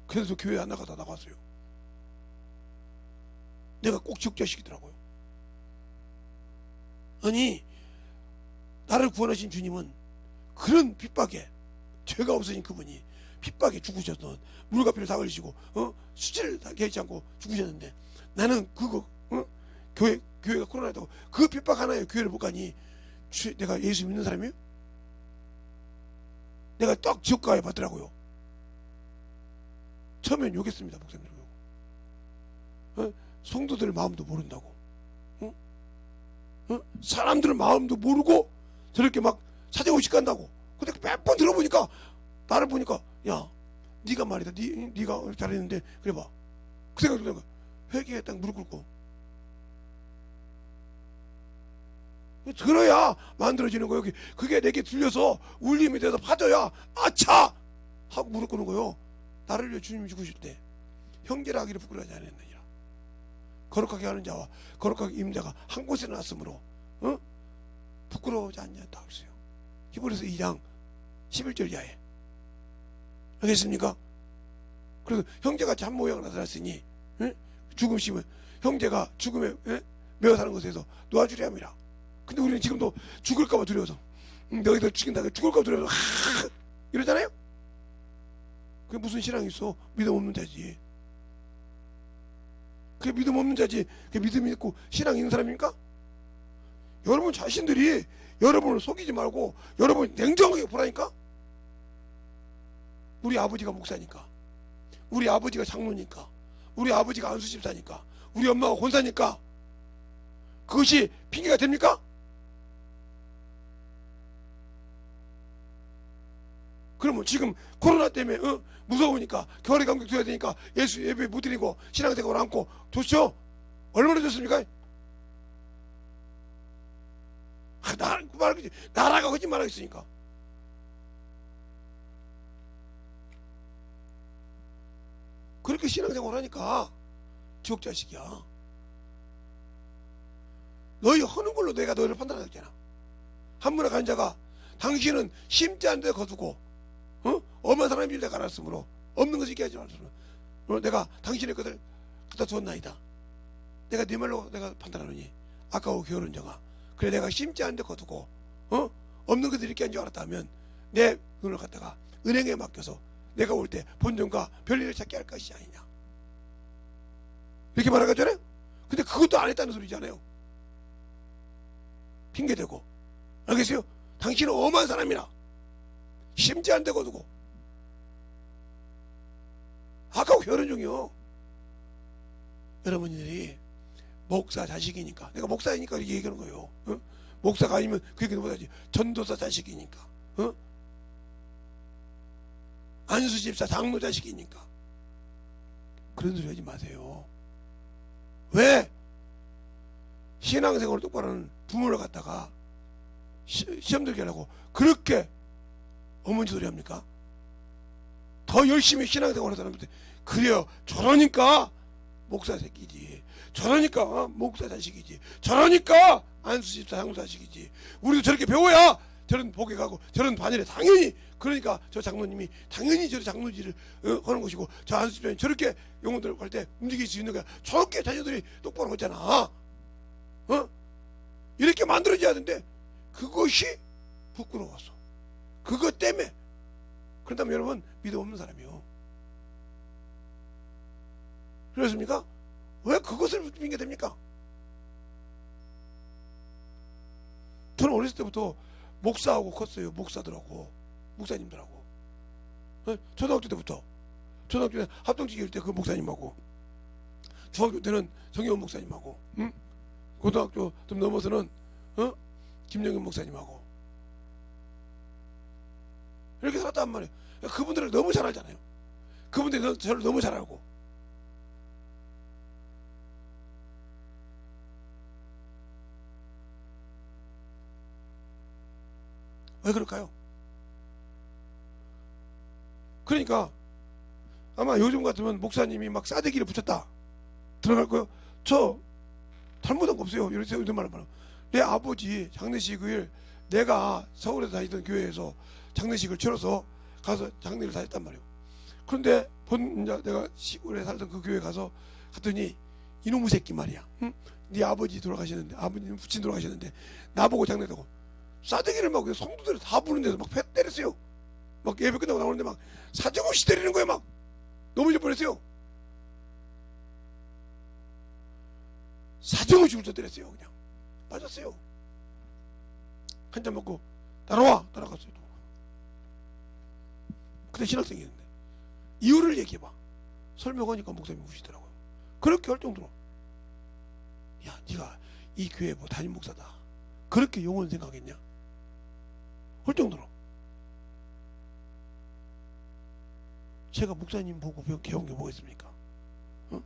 그래서 교회 안 나가다 나갔어요. 내가 꼭 적자시키더라고요. 아니 나를 구원하신 주님은 그런 핍박에, 죄가 없으신 그분이 핍박에 죽으셨던, 물과 피를 다 흘리시고 수치를 다 개의치 않고 죽으셨는데, 나는 그거 교회가 코로나였다고 그 핍박 하나에 교회를 못 가니 내가 예수 믿는 사람이에요? 내가 딱 지옥 가야 받더라고요. 처음엔 욕했습니다. 목사님들. 성도들 마음도 모른다고, 사람들 마음도 모르고 저렇게 막 사정의식 간다고. 근데 몇 번 들어보니까, 나를 보니까, 야 네가 말이다, 네가 잘했는데 그래봐. 그 생각이 들어요. 회개에 딱 무릎 꿇고 들어야 만들어지는 거예요. 그게 내게 들려서 울림이 돼서 파져야 아차 하고 무릎 꿇는 거예요. 나를 위해 주님이 죽으실 때 형제라 하기를 부끄러워하지 않았느니라. 거룩하게 하는 자와 거룩하게 입는 자가 한 곳에 났으므로 부끄러워하지 않냐고 했어요. 히브리서 2장 11절 이하에. 알겠습니까? 그래서 형제같이 한 모양으로 나타났으니 죽음 씹은 형제가 죽음에 매어 사는 것에서 놓아주려 함이라. 근데 우리는 지금도 죽을까봐 두려워서 너희들 죽인다, 죽을까봐 두려워서 이러잖아요. 그게 무슨 신앙이 있어? 믿음 없는 자지. 그게 믿음 없는 자지. 그게 믿음 있고 신앙 있는 사람입니까? 여러분 자신들이 여러분을 속이지 말고 여러분이 냉정하게 보라니까. 우리 아버지가 목사니까, 우리 아버지가 장로니까, 우리 아버지가 안수집사니까, 우리 엄마가 권사니까 그것이 핑계가 됩니까? 그러면 지금 코로나 때문에 무서우니까 겨울에 감격 줘야 되니까 예수 예배 못 드리고 신앙생활 않고 좋죠? 얼마나 좋습니까? 나라가 거짓말하고 있으니까. 그렇게 신앙생활 하니까 지옥 자식이야. 너희 하는 걸로 내가 너희를 판단하겠잖아. 한문에 간 자가 당신은 심지 않은 데 거두고 엄한 사람이 내가 알았으므로 없는 것을 얘기하지 말았으므로 내가 당신의 것을 갖다 주었나이다. 내가 네 말로 내가 판단하노니 아까워 게으른 자가, 그래 내가 심지 않은 데 거두고 없는 것을 이렇게 한 줄 알았다면 내 돈을 갖다가 은행에 맡겨서 내가 올 때 본전과 별일을 찾게 할 것이 아니냐, 이렇게 말하잖아요. 근데 그것도 안 했다는 소리잖아요. 핑계대고. 알겠어요? 당신은 엄한 사람이라 심지 않은 데 거두고 아까워 게으른 종이요. 여러분들이 목사 자식이니까, 내가 목사이니까 이렇게 얘기하는 거예요. 목사가 아니면 그 얘기는 못하지. 전도사 자식이니까, 안수집사 장로 자식이니까 그런 소리 하지 마세요. 왜 신앙생활을 똑바로 하는 부모를 갖다가 시험 들게 하려고 그렇게 어머니 소리 합니까? 더 열심히 신앙생활을 하는 사람한테 그래요, 저러니까 목사 새끼지, 저러니까 목사 자식이지, 저러니까 안수집사 장로 자식이지. 우리도 저렇게 배워야 저런 복에 가고 저런 반열에 당연히, 그러니까 저 장로님이 당연히 저 장로지를 하는 것이고 저 안수집사님 저렇게 영혼들 할 때 움직일 수 있는 거야. 저렇게 자녀들이 똑바로 하잖아. 이렇게 만들어져야 되는데 그것이 부끄러웠어. 그것 때문에. 그렇다면 여러분 믿음 없는 사람이요. 그렇습니까? 왜 그것을 핑계댑니까? 저는 어렸을 때부터 목사하고 컸어요. 목사님들하고. 초등학교 때부터. 초등학교 때 합동지기일 때 그 목사님하고, 중학교 때는 정혜원 목사님하고, 고등학교 좀 넘어서는 김영현 목사님하고 이렇게 살았단 말이에요. 그분들을 너무 잘 알잖아요. 그분들이 저를 너무 잘 알고. 왜 그럴까요? 그러니까 아마 요즘 같으면 목사님이 막 싸대기를 붙였다 들어갈 거예요. 저 잘못한 거 없어요. 이런 말을 말하면 내 아버지 장례식을 내가 서울에 다니던 교회에서 장례식을 치러서 가서 장례를 다 했단 말이에요. 그런데 내가 시골에 살던 그 교회 가서 갔더니 이놈의 새끼 말이야. 네 아버지 돌아가셨는데, 아버님 부친 돌아가셨는데 나보고 장례다고. 싸대기를 막 성도들이 다 부는 데서 막 패 때렸어요. 막 예배 끝나고 나오는데 막 사정없이 때리는 거예요. 막 넘어질 뻔했어요. 사정없이 훌쩍 때렸어요. 그냥 맞았어요. 한잔 먹고 따라와 따라갔어요. 그때 신학생이었는데 이유를 얘기해봐. 설명하니까 목사님이 우시더라고요. 그렇게 할 정도로 야 네가 이 교회 뭐 담임 목사다 그렇게 영혼 생각했냐 할 정도로 제가 목사님 보고 배운 게 뭐가 있습니까? 어?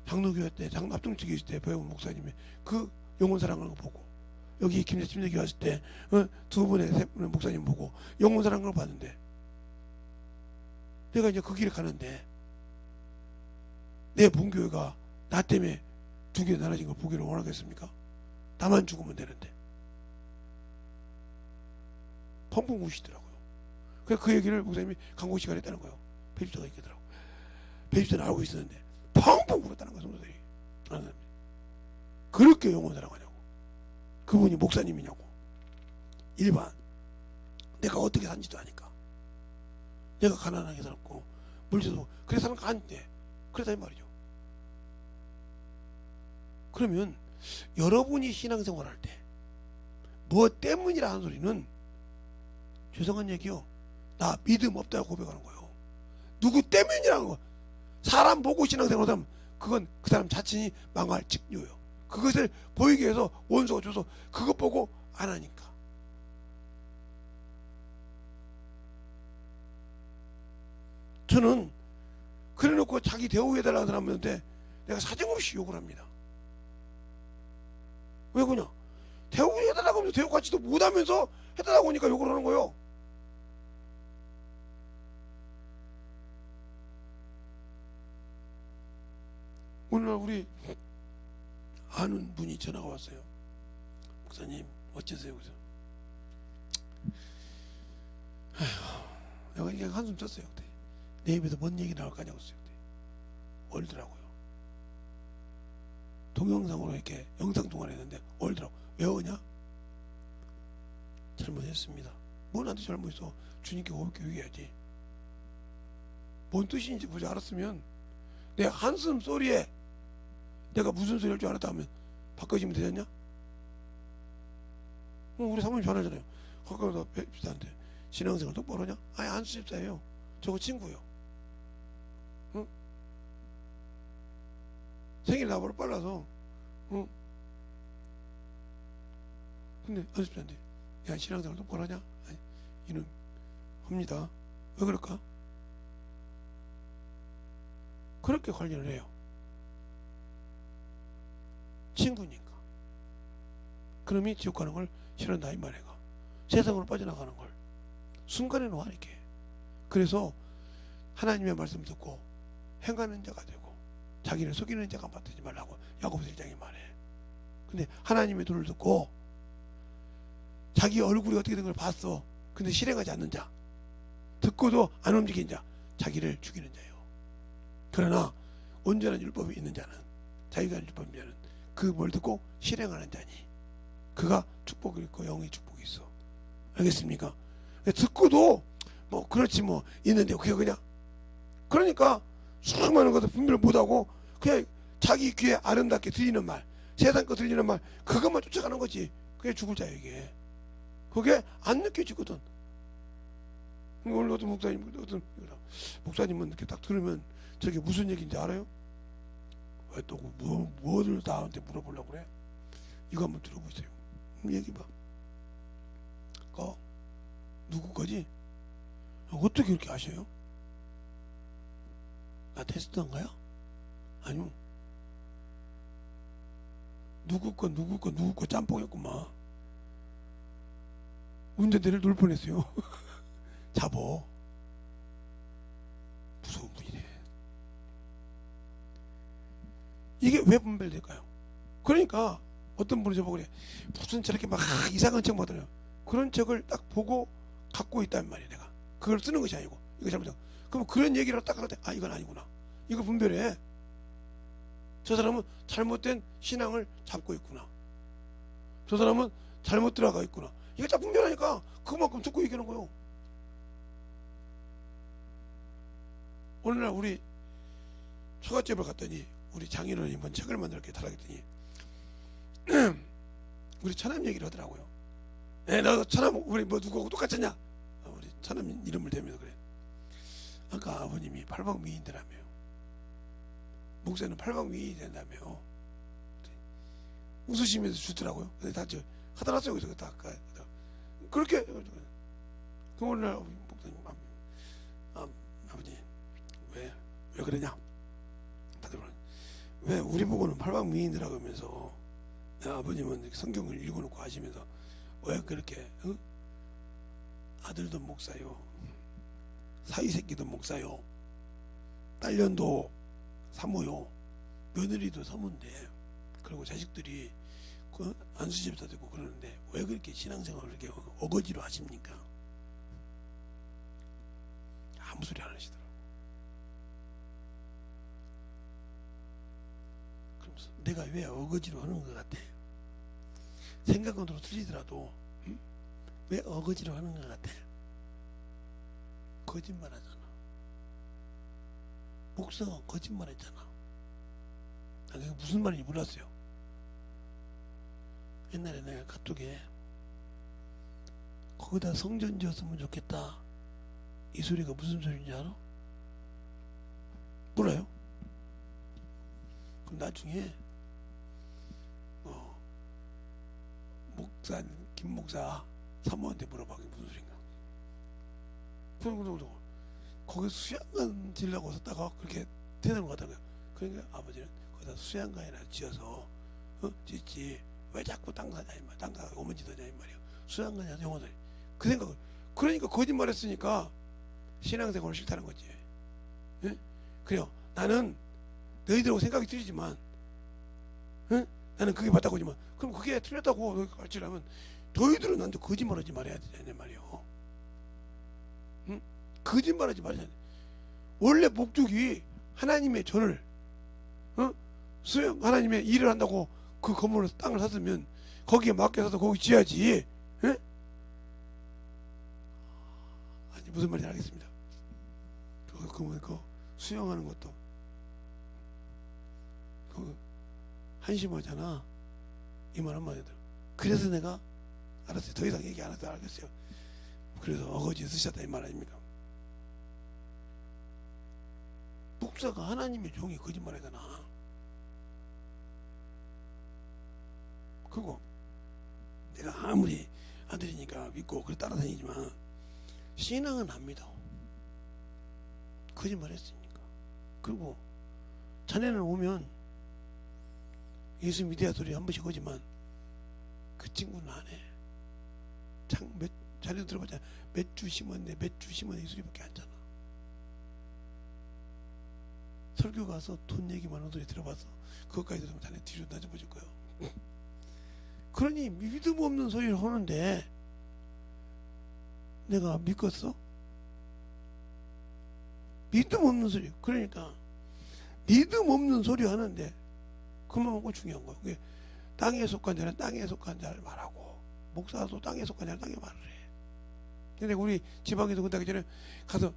장로교회 때 합동체 계실 때 배운 목사님의 그 영혼 사랑하는 거 보고 여기 김제 침례교회 왔을 때 두 분의 세 분의 목사님 보고 영혼 사랑하는 걸 봤는데 내가 이제 그 길을 가는데 내 본교회가 나 때문에 두 개 나눠진 걸 보기를 원하겠습니까? 나만 죽으면 되는데 펑펑 우시더라고요. 그래서 그 얘기를 목사님이 강고 시간에 했다는 거예요. 배주자가 얘기하더라고요. 배주자는 알고 있었는데 펑펑 울었다는 거예요. 성도들이 그렇게 영혼 사랑하냐고. 그분이 목사님이냐고. 일반 내가 어떻게 산지도 아니까 내가 가난하게 살았고 물질도 그래서 사는 거 아닌데 그러다 이 말이죠. 그러면 여러분이 신앙생활 할 때 뭐 때문이라 하는 소리는 죄송한 얘기요. 나 믿음 없다고 고백하는 거예요. 누구 때문이라는 거. 사람 보고 신앙생활 하면 그건 그 사람 자신이 망할 직료예요. 그것을 보이게 해서 원수가 줘서 그것 보고 안 하니까. 저는 그래놓고 자기 대우해달라는 사람한테 내가 사정없이 욕을 합니다. 왜 그러냐? 대우해달라고 하면서 대우같이도 못하면서 해달라고 하니까 욕을 하는 거예요. 오늘날 우리 아는 분이 전화가 왔어요. 목사님 어쩌세요? 그래서 내가 그냥 한숨 쳤어요. 그때 내 입에서 뭔 얘기 나올 거냐고 했어요. 그때 얼더라고요. 동영상으로 이렇게 영상 통화를 했는데 얼더라고. 왜 오냐? 잘못했습니다. 뭐 나한테 잘못했어. 주님께 고백해 얘기해야지. 뭔 뜻인지 굳이 알았으면 내 한숨 소리에 내가 무슨 소리 할 줄 알았다 하면 바꿔지면 되겠냐? 우리 사모님 전화하잖아요. 가까워서 뵙시다한테 신앙생활 똑바로 하냐? 아니 안 수집사예요. 저거 친구예요. 응? 생일 나보다 빨라서 응? 근데 안 수집사인데 야 신앙생활 똑바로 하냐? 아니 이놈 합니다. 왜 그럴까? 그렇게 관리를 해요. 친구니까. 그놈이 지옥 가는 걸 싫어한다 이 말이가. 세상으로 빠져나가는 걸 순간에 놓아 이렇게. 그래서 하나님의 말씀 듣고 행하는 자가 되고 자기를 속이는 자가 맡지 말라고 야고보서 1장에 말해. 근데 하나님의 도를 듣고 자기 얼굴이 어떻게 된 걸 봤어. 근데 실행하지 않는 자, 듣고도 안 움직인 자, 자기를 죽이는 자예요. 그러나 온전한 율법이 있는 자는, 자기가 율법인 자는 그 뭘 듣고 실행하는 자니 그가 축복이 있고 영의 축복이 있어. 알겠습니까? 듣고도 뭐 그렇지 뭐 있는데 그게 그냥 그러니까 수많은 것을 분별을 못하고 그냥 자기 귀에 아름답게 들리는 말, 세상 거 들리는 말 그것만 쫓아가는 거지. 그게 죽을 자야 이게. 그게 안 느껴지거든. 오늘 어떤 목사님은 이렇게 딱 들으면 저게 무슨 얘기인지 알아요? 왜 또 뭐를 나한테 물어보려고 그래? 이거 한번 들어보세요. 얘기봐. 누구 거지? 어떻게 그렇게 아셔요? 나 테스트한 거야? 아니요. 누구 거 짬뽕이었구만. 운전대를 놓을 뻔했어요. 잡어. 무서운 분이네. 이게 왜 분별될까요? 그러니까 어떤 분이 저보고 그래. 무슨 저렇게 막 이상한 척 하더래요. 그런 척을 딱 보고 갖고 있단 말이야 내가. 그걸 쓰는 것이 아니고 이거 잘못한. 그럼 그런 얘기를 딱 할 때 아 이건 아니구나. 이거 분별해. 저 사람은 잘못된 신앙을 잡고 있구나. 저 사람은 잘못 들어가 있구나. 이게 딱 분별하니까 그만큼 듣고 얘기하는 거예요. 어느 날 우리 처갓집을 갔더니 우리 장인어른이 뭔 책을 만들었게 달라했더니 우리 처남 얘기를 하더라고요. 나도 처남 우리 뭐 누구하고 똑같았냐? 우리 처남 이름을 대면서 그래. 아까 아버님이 팔방미인이라며요. 목사는 팔방미인이 된다며요. 웃으시면서 주더라고요. 근데 다 하다 놨어요. 그래서 다 그렇게 그 어느 날 목사님 아버지 왜 그러냐? 다들 왜 우리 보고는 팔방미인이라고 하면서 아버님은 성경을 읽어놓고 하시면서 왜 그렇게 아들도 목사요, 사이새끼도 목사요, 딸년도 사모요, 며느리도 사모인데 그리고 자식들이 그 안수집사 되고 그러는데 왜 그렇게 신앙생활을 이렇게 어거지로 하십니까? 아무 소리 안 하시더라고. 그러면서 내가 왜 어거지로 하는 것 같아? 생각으로 틀리더라도 왜 어거지로 하는 것 같아? 거짓말 하잖아. 목사가 거짓말 했잖아. 그게 무슨 말인지 몰랐어요. 옛날에 내가 카톡에 거기다 성전 지었으면 좋겠다, 이 소리가 무슨 소리인지 알아? 몰라요? 그럼 나중에 목사 김 목사 사모한테 물어봐. 그게 무슨 소린가? 그럼 거기 수양관 지으려고 썼다가 그렇게 되는 것 같다고요. 그러니까 아버지는 거기다 수양관이나 지어서 짓지 왜 자꾸 땅 사냐 이 말, 땅 사 오면 지도냐 이 말이야. 수양관이나 영혼을 그 생각을. 그러니까 거짓말했으니까 신앙생활을 싫다는 거지. 예? 그래요. 나는 너희들하고 생각이 틀리지만, 나는 그게 맞다고 하지만, 그럼 그게 틀렸다고 갈지라면 너희들은 나한테 거짓말하지 말아야 되냐 말이요. 거짓말하지 말아야 돼. 원래 목적이 하나님의 전을 수용 하나님의 일을 한다고 그 건물을 땅을 샀으면 거기에 맡겨서 거기 지어야지. 예? 아니 무슨 말인지 알겠습니다. 그 수영하는 것도 한심하잖아. 이 말 한마디 들어. 그래서 내가 알았어요. 더 이상 얘기 안 해도 알겠어요. 그래서 어거지 쓰셨다 이 말 아닙니까? 목사가 하나님의 종이 거짓말하잖아. 그리고 내가 아무리 아들이니까 믿고 그래 따라다니지만 신앙은 안 믿어. 거짓말했으니까. 그리고 자네는 오면 예수 믿어야 소리 한 번씩 하지만 그 친구는 안 해. 자네도 들어봤잖아. 몇 주 심었네 이 소리밖에 안 잖아. 설교 가서 돈 얘기만 하는 소리 들어봐서 그것까지 들으면 자네 뒤로 낮아버릴 거예요. 그러니 믿음 없는 소리를 하는데 내가 믿겠어? 믿음 없는 소리. 그러니까 믿음 없는 소리 하는데 그만하고 중요한 거야. 그게 땅에 속한 자는 땅에 속한 자를 말하고 목사도 땅에 속한 자는 땅에 말을 해. 근데 우리 지방에서 군다기 전에 가서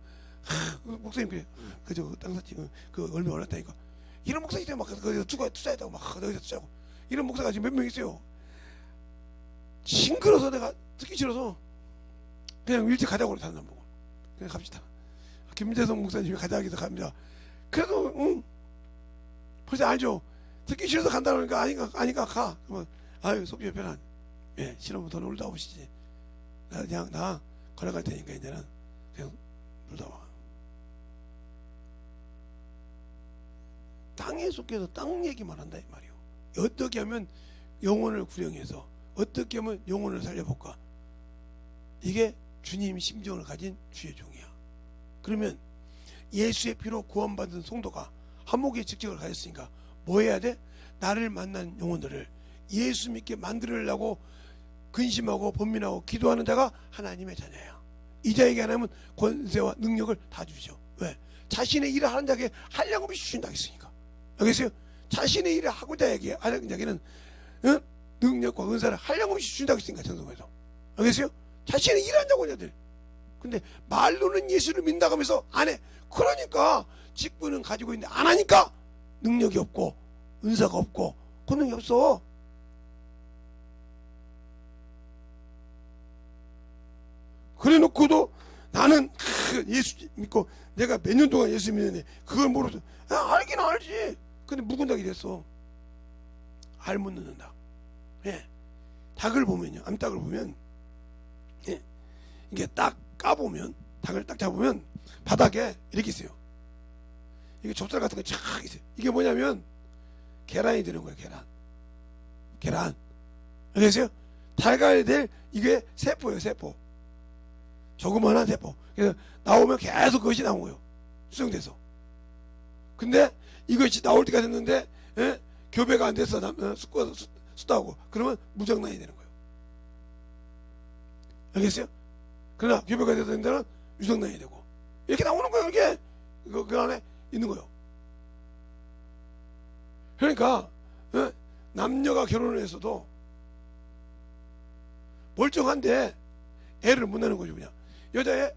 목사님 그래 그저 땅 샀지 그 얼마 올랐다니까 이런 목사 있어요. 막 거기서 투자했다고 막 거기서 투자하고 이런 목사가 지금 몇 명 있어요. 징그러서 내가 듣기 싫어서 그냥 일찍 가자고 다른 사람 보고 그냥 갑시다. 김재성 목사님이 가자 해서 갑니다. 그래도 벌써 알죠. 듣기 싫어서 간다 그러니까 아니까 가. 그러면 아유 속이 편한. 예 싫으면 더 놀다 오시지. 나 걸어갈 테니까 이제는 그냥 놀다 와. 땅에 속해서 땅 얘기만 한다 이 말이요. 어떻게 하면 영혼을 구령해서 어떻게 하면 영혼을 살려볼까? 이게 주님 심정을 가진 주의 종이야. 그러면 예수의 피로 구원받은 성도가 한목의 직책을 가졌으니까 뭐 해야 돼? 나를 만난 영혼들을 예수 믿게 만들려고 근심하고 번민하고 기도하는 자가 하나님의 자녀야. 이 자에게 하나님은 권세와 능력을 다 주죠. 왜? 자신의 일을 하는 자에게 한량없이 주신다 했으니까. 알겠어요? 자신의 일을 하고자 하는 자에게는 능력과 은사를 한량없이 준다고 했으니까 전성에서. 알겠어요? 자신이 일한다고 해야 돼. 근데 말로는 예수를 믿는다고 하면서 안 해. 그러니까 직분은 가지고 있는데 안 하니까 능력이 없고 은사가 없고 권능이 없어. 그래 놓고도 나는 예수 믿고 내가 몇 년 동안 예수 믿는데 그걸 모르서 알긴 알지. 근데 묵은 닭이 됐어. 알 못 넣는 닭. 예. 닭을 보면요, 암탉을 보면, 예. 이게 딱 까보면, 닭을 딱 잡으면 바닥에 이렇게 있어요. 이게 좁쌀 같은 거 쫙 있어요. 이게 뭐냐면 계란이 되는 거예요. 계란. 알겠어요? 닭아야 될 이게 세포예요. 세포. 조그만한 세포. 그래서 나오면 계속 그것이 나온 거예요. 수정돼서. 근데 이것이 나올 때가 됐는데, 예? 교배가 안 돼서 숫다고 그러면 무정란이 되는 거예요. 알겠어요? 그러나 교배가 되는 데는 유정란이 되고 이렇게 나오는 거예요. 이게 그 안에 있는 거예요. 그러니까 남녀가 결혼을 했어도 멀쩡한데 애를 못 낳는 거죠. 그냥 여자의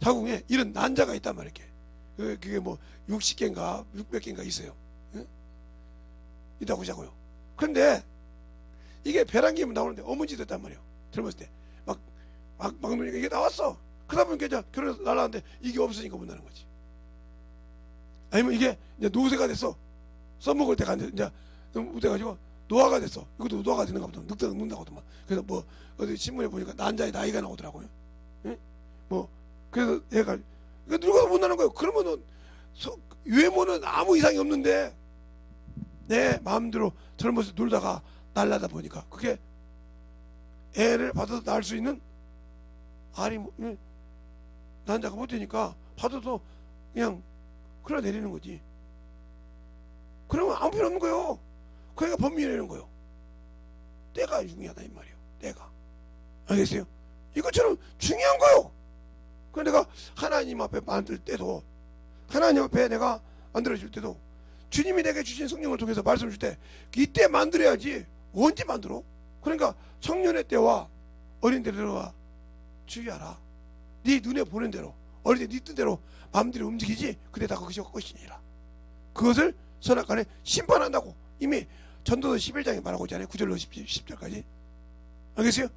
자궁에 이런 난자가 있단 말이에요. 그게 뭐 60개인가 600개인가 있어요. 있다고 하자고요. 그런데 이게 배란기면 나오는데 어문지 됐단 말이에요. 젊었을 때 막 노니까 이게 나왔어. 그러다 보니까 이제 결혼해서 날라왔는데 이게 없으니까 못 나는 거지. 아니면 이게 이제 노쇠가 됐어. 써먹을 때가 안 돼. 이제 못 돼가지고 노화가 됐어. 이것도 노화가 되는가 보다. 늙는다고도 막. 그래서 뭐 어디 신문에 보니까 난자의 나이가 나오더라고요. 예? 뭐 그래서 얘가 이거 늙어서 못 나는 거예요. 그러면은 외모는 아무 이상이 없는데 내 마음대로 젊어서 놀다가 날라다 보니까 그게 애를 받아서 낳을 수 있는 알이 난자가 못 되니까 받아도 그냥 흘러내리는 거지. 그러면 아무 필요 없는 거예요. 그러니까 범민이라는 거예요. 때가 중요하다 이 말이에요. 때가. 알겠어요? 이것처럼 중요한 거예요. 그래서 내가 하나님 앞에 만들 때도 하나님 앞에 내가 만들어줄 때도 주님이 내게 주신 성령을 통해서 말씀 줄 때 이때 만들어야지 언제 만들어? 그러니까 청년의 때와 어린 때와 주의하라. 네 눈에 보는 대로 어릴 때 네 뜻대로 마음대로 움직이지 그때 다 그것이 것이니라. 그것을 선악간에 심판한다고 이미 전도서 11장에 말하고 있잖아요. 9절로 10절까지. 알겠어요?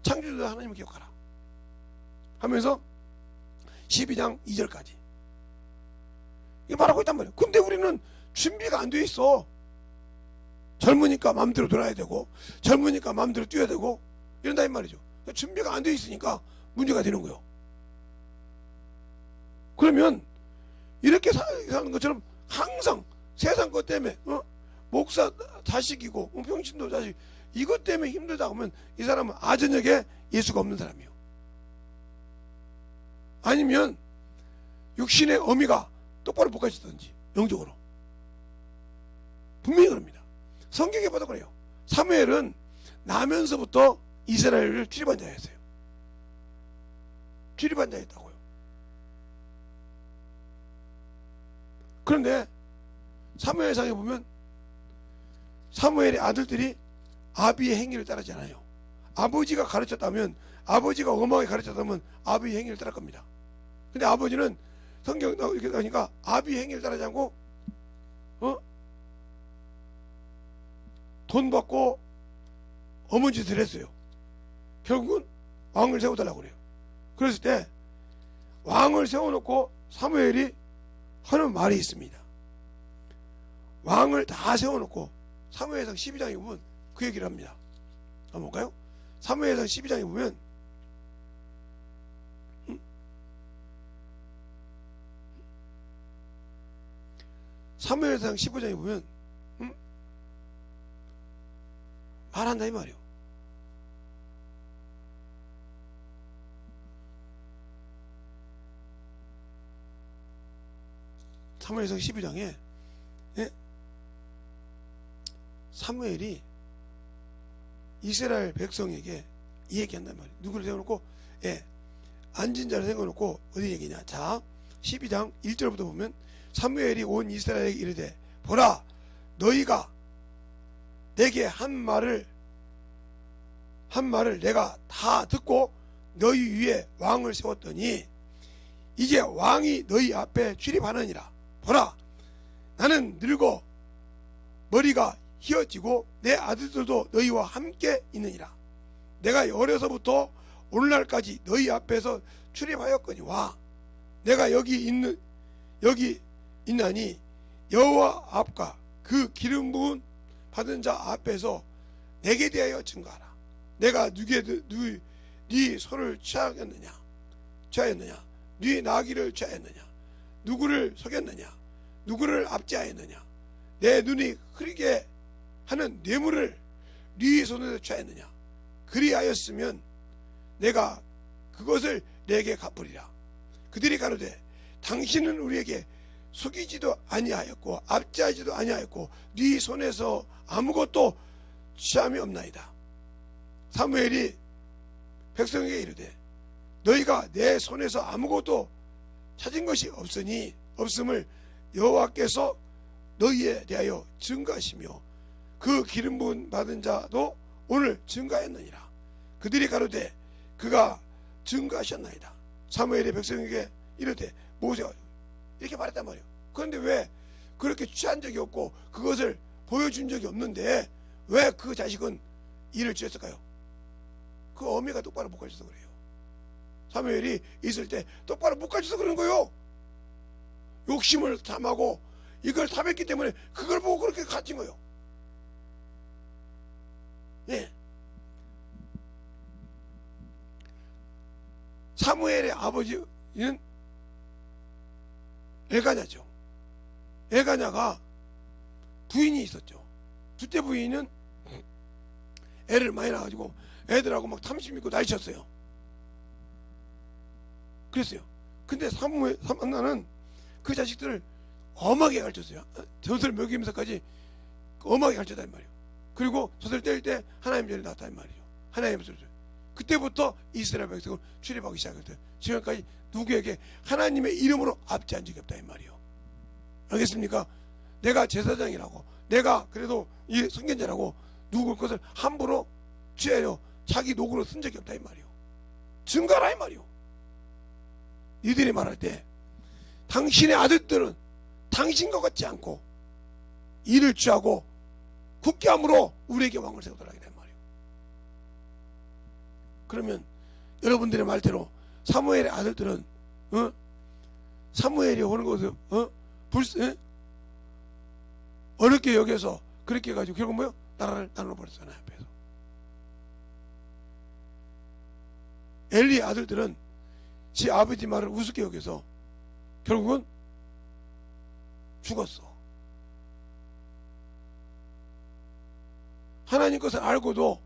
창조주도 하나님을 기억하라 하면서 12장 2절까지 이게 말하고 있단 말이에요. 근데 우리는 준비가 안 돼 있어. 젊으니까 마음대로 놀아야 되고 젊으니까 마음대로 뛰어야 되고 이런다 이 말이죠. 그러니까 준비가 안 돼 있으니까 문제가 되는 거예요. 그러면 이렇게 사는 것처럼 항상 세상 것 때문에 목사 자식이고 평신도 자식 이것 때문에 힘들다 하면 이 사람은 아전역에 예수가 없는 사람이에요. 아니면 육신의 어미가 똑바로 못 가시든지 영적으로 분명히 그럽니다. 성경에 봐도 그래요. 사무엘은 나면서부터 이스라엘을 출입한 자였어요. 출입한 자였다고요. 그런데 사무엘상에 보면 사무엘의 아들들이 아비의 행위를 따르지 않아요. 아버지가 가르쳤다면 아버지가 엄하게 가르쳤다면 아비의 행위를 따를 겁니다. 근데 아버지는 성경 이렇게 나오니까 아비의 행위를 따르지 않고 돈 받고 어머니 짓을 했어요. 결국은 왕을 세워달라고 그래요. 그랬을 때 왕을 세워놓고 사무엘이 하는 말이 있습니다. 왕을 다 세워놓고 사무엘상 12장에 보면 그 얘기를 합니다. 한번 볼까요? 사무엘상 12장에 보면 사무엘상 15장에 보면 말한다 이 말이에요. 사무엘상 12장에 사무엘이 이스라엘 백성에게 이 얘기한단 말이에요. 누구를 세워놓고 앉은 자를 세워놓고 어디 얘기냐. 자 12장 1절부터 보면 사무엘이 온 이스라엘에게 이르되 보라 너희가 내게 한 말을 한 말을 내가 다 듣고 너희 위에 왕을 세웠더니 이제 왕이 너희 앞에 출입하느니라. 보라, 나는 늙어 머리가 휘어지고 내 아들들도 너희와 함께 있느니라. 내가 어려서부터 오늘날까지 너희 앞에서 출입하였거니와 내가 여기 있나니 여호와 앞과 그 기름 부은 받은 자 앞에서 내게 대하여 증거하라. 내가 네 손을 취하였느냐? 네 나귀를 취하였느냐? 누구를 속였느냐? 누구를 압제하였느냐? 내 눈이 흐리게 하는 뇌물을 네 손에서 취하였느냐? 그리하였으면 내가 그것을 내게 갚으리라. 그들이 가로되 당신은 우리에게 속이지도 아니하였고 압제하지도 아니하였고 네 손에서 아무것도 취함이 없나이다. 사무엘이 백성에게 이르되 너희가 내 손에서 아무것도 찾은 것이 없음을 여호와께서 너희에 대하여 증거하시며 그 기름 부은 받은 자도 오늘 증거하였느니라. 그들이 가로되 그가 증거하셨나이다. 사무엘이 백성에게 이르되 모세가 이렇게 말했단 말이에요. 그런데 왜 그렇게 취한 적이 없고 그것을 보여준 적이 없는데 왜 그 자식은 일을 지었을까요? 그 어미가 똑바로 못 가르쳐서 그래요. 사무엘이 있을 때 똑바로 못 가르쳐서 그러는 거예요. 욕심을 탐하고 이걸 탐했기 때문에 그걸 보고 그렇게 갇힌 거예요. 예. 사무엘의 아버지는 엘가냐죠. 엘가냐가 부인이 있었죠. 둘째 부인은 애를 많이 낳아가지고 애들하고 막 탐심 있고 난리쳤어요. 그랬어요. 근데 삼나는 그 자식들을 엄하게 가르쳤어요. 젖을 먹이면서까지 엄하게 가르쳤단 말이에요. 그리고 젖을 뗄 때 하나님 전에 나왔단 말이죠. 하나님의 소리를. 그때부터 이스라엘 백성을 출입하기 시작했어요. 지금까지 누구에게 하나님의 이름으로 압제한 적이 없다 이 말이에요. 알겠습니까? 내가 제사장이라고 내가 그래도 이 선견자라고 누구 것을 함부로 취하여 자기 녹으로 쓴 적이 없다 이 말이에요. 증거라 이 말이에요. 이들이 말할 때 당신의 아들들은 당신과 같지 않고 이를 취하고 굳게 함으로 우리에게 왕을 세우더라 이란 말이에요. 그러면 여러분들의 말대로 사무엘의 아들들은 사무엘이 오는 것을 어렵게 여겨서 그렇게 해가지고 결국 뭐요? 나라를 나눠버렸잖아요. 앞에서 엘리의 아들들은 지 아버지 말을 우습게 여겨서 결국은 죽었어. 하나님 것을 알고도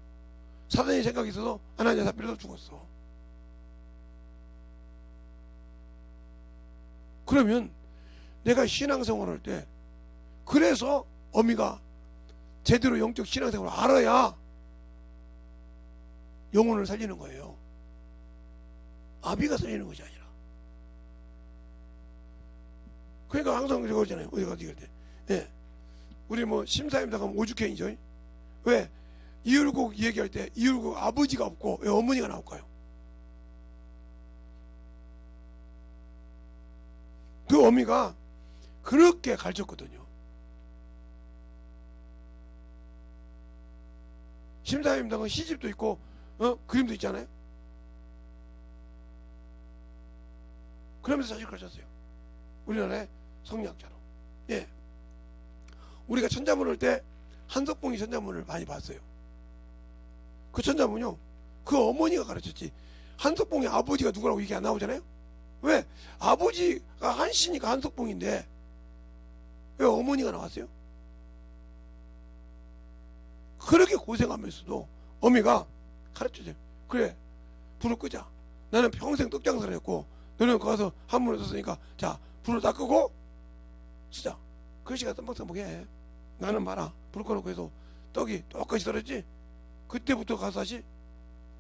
사단의 생각이 있어서 하나님 사필에서 죽었어. 그러면 내가 신앙생활 할 때 그래서 어미가 제대로 영적 신앙생활을 알아야 영혼을 살리는 거예요. 아비가 살리는 것이 아니라. 그러니까 항상 그러잖아요. 어디 가서 이럴 때. 예. 우리 뭐 심사임당 하면 오죽행이죠. 왜? 이율국 얘기할 때 이율국 아버지가 없고 왜 어머니가 나올까요? 그 어미가 그렇게 가르쳤거든요. 심사임당은 시집도 있고 그림도 있잖아요. 그러면서 자식 가르쳤어요. 우리나라의 성리학자로. 예. 우리가 천자문 할 때 한석봉이 천자문을 많이 봤어요. 그 천자문요, 그 어머니가 가르쳤지. 한석봉의 아버지가 누구라고 얘기 안 나오잖아요. 왜? 아버지가 한씨니까 한석봉인데 왜 어머니가 나왔어요? 그렇게 고생하면서도 어미가 가르쳐줘요. 그래, 불을 끄자. 나는 평생 떡장사를 했고 너는 가서 한문을 썼으니까 자, 불을 다 끄고 쓰자. 글씨가 덤벅덤벅해. 나는 말아. 불 꺼놓고 해서 떡이 똑같이 떨어지지. 그때부터 가서 다시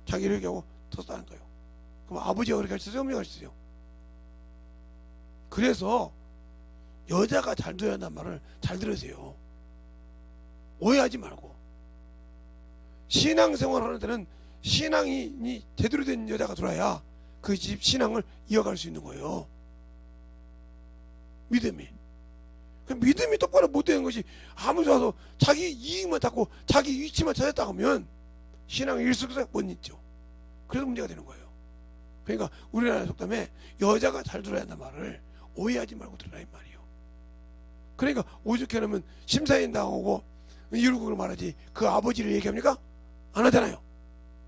자기를 얘기하고 텄다는 거예요. 그럼 아버지가 그렇게 가르쳤어요? 어머니가 가르쳤어요? 그래서 여자가 잘 들어야 한다는 말을 잘 들으세요. 오해하지 말고. 신앙생활 하는 데는 신앙이 제대로 된 여자가 들어와야 그 집 신앙을 이어갈 수 있는 거예요. 믿음이. 그 믿음이 똑바로 못 되는 것이, 아무리 와서 자기 이익만 찾고 자기 위치만 찾았다 하면 신앙 일수록에 못 있죠. 그래서 문제가 되는 거예요. 그러니까 우리나라 속담에 여자가 잘 들어야 한다는 말을 오해하지 말고 들으라 이 말이에요. 그러니까 오죽해놓으면 심사위원 당하고 이러고 말하지 그 아버지를 얘기합니까? 안 하잖아요.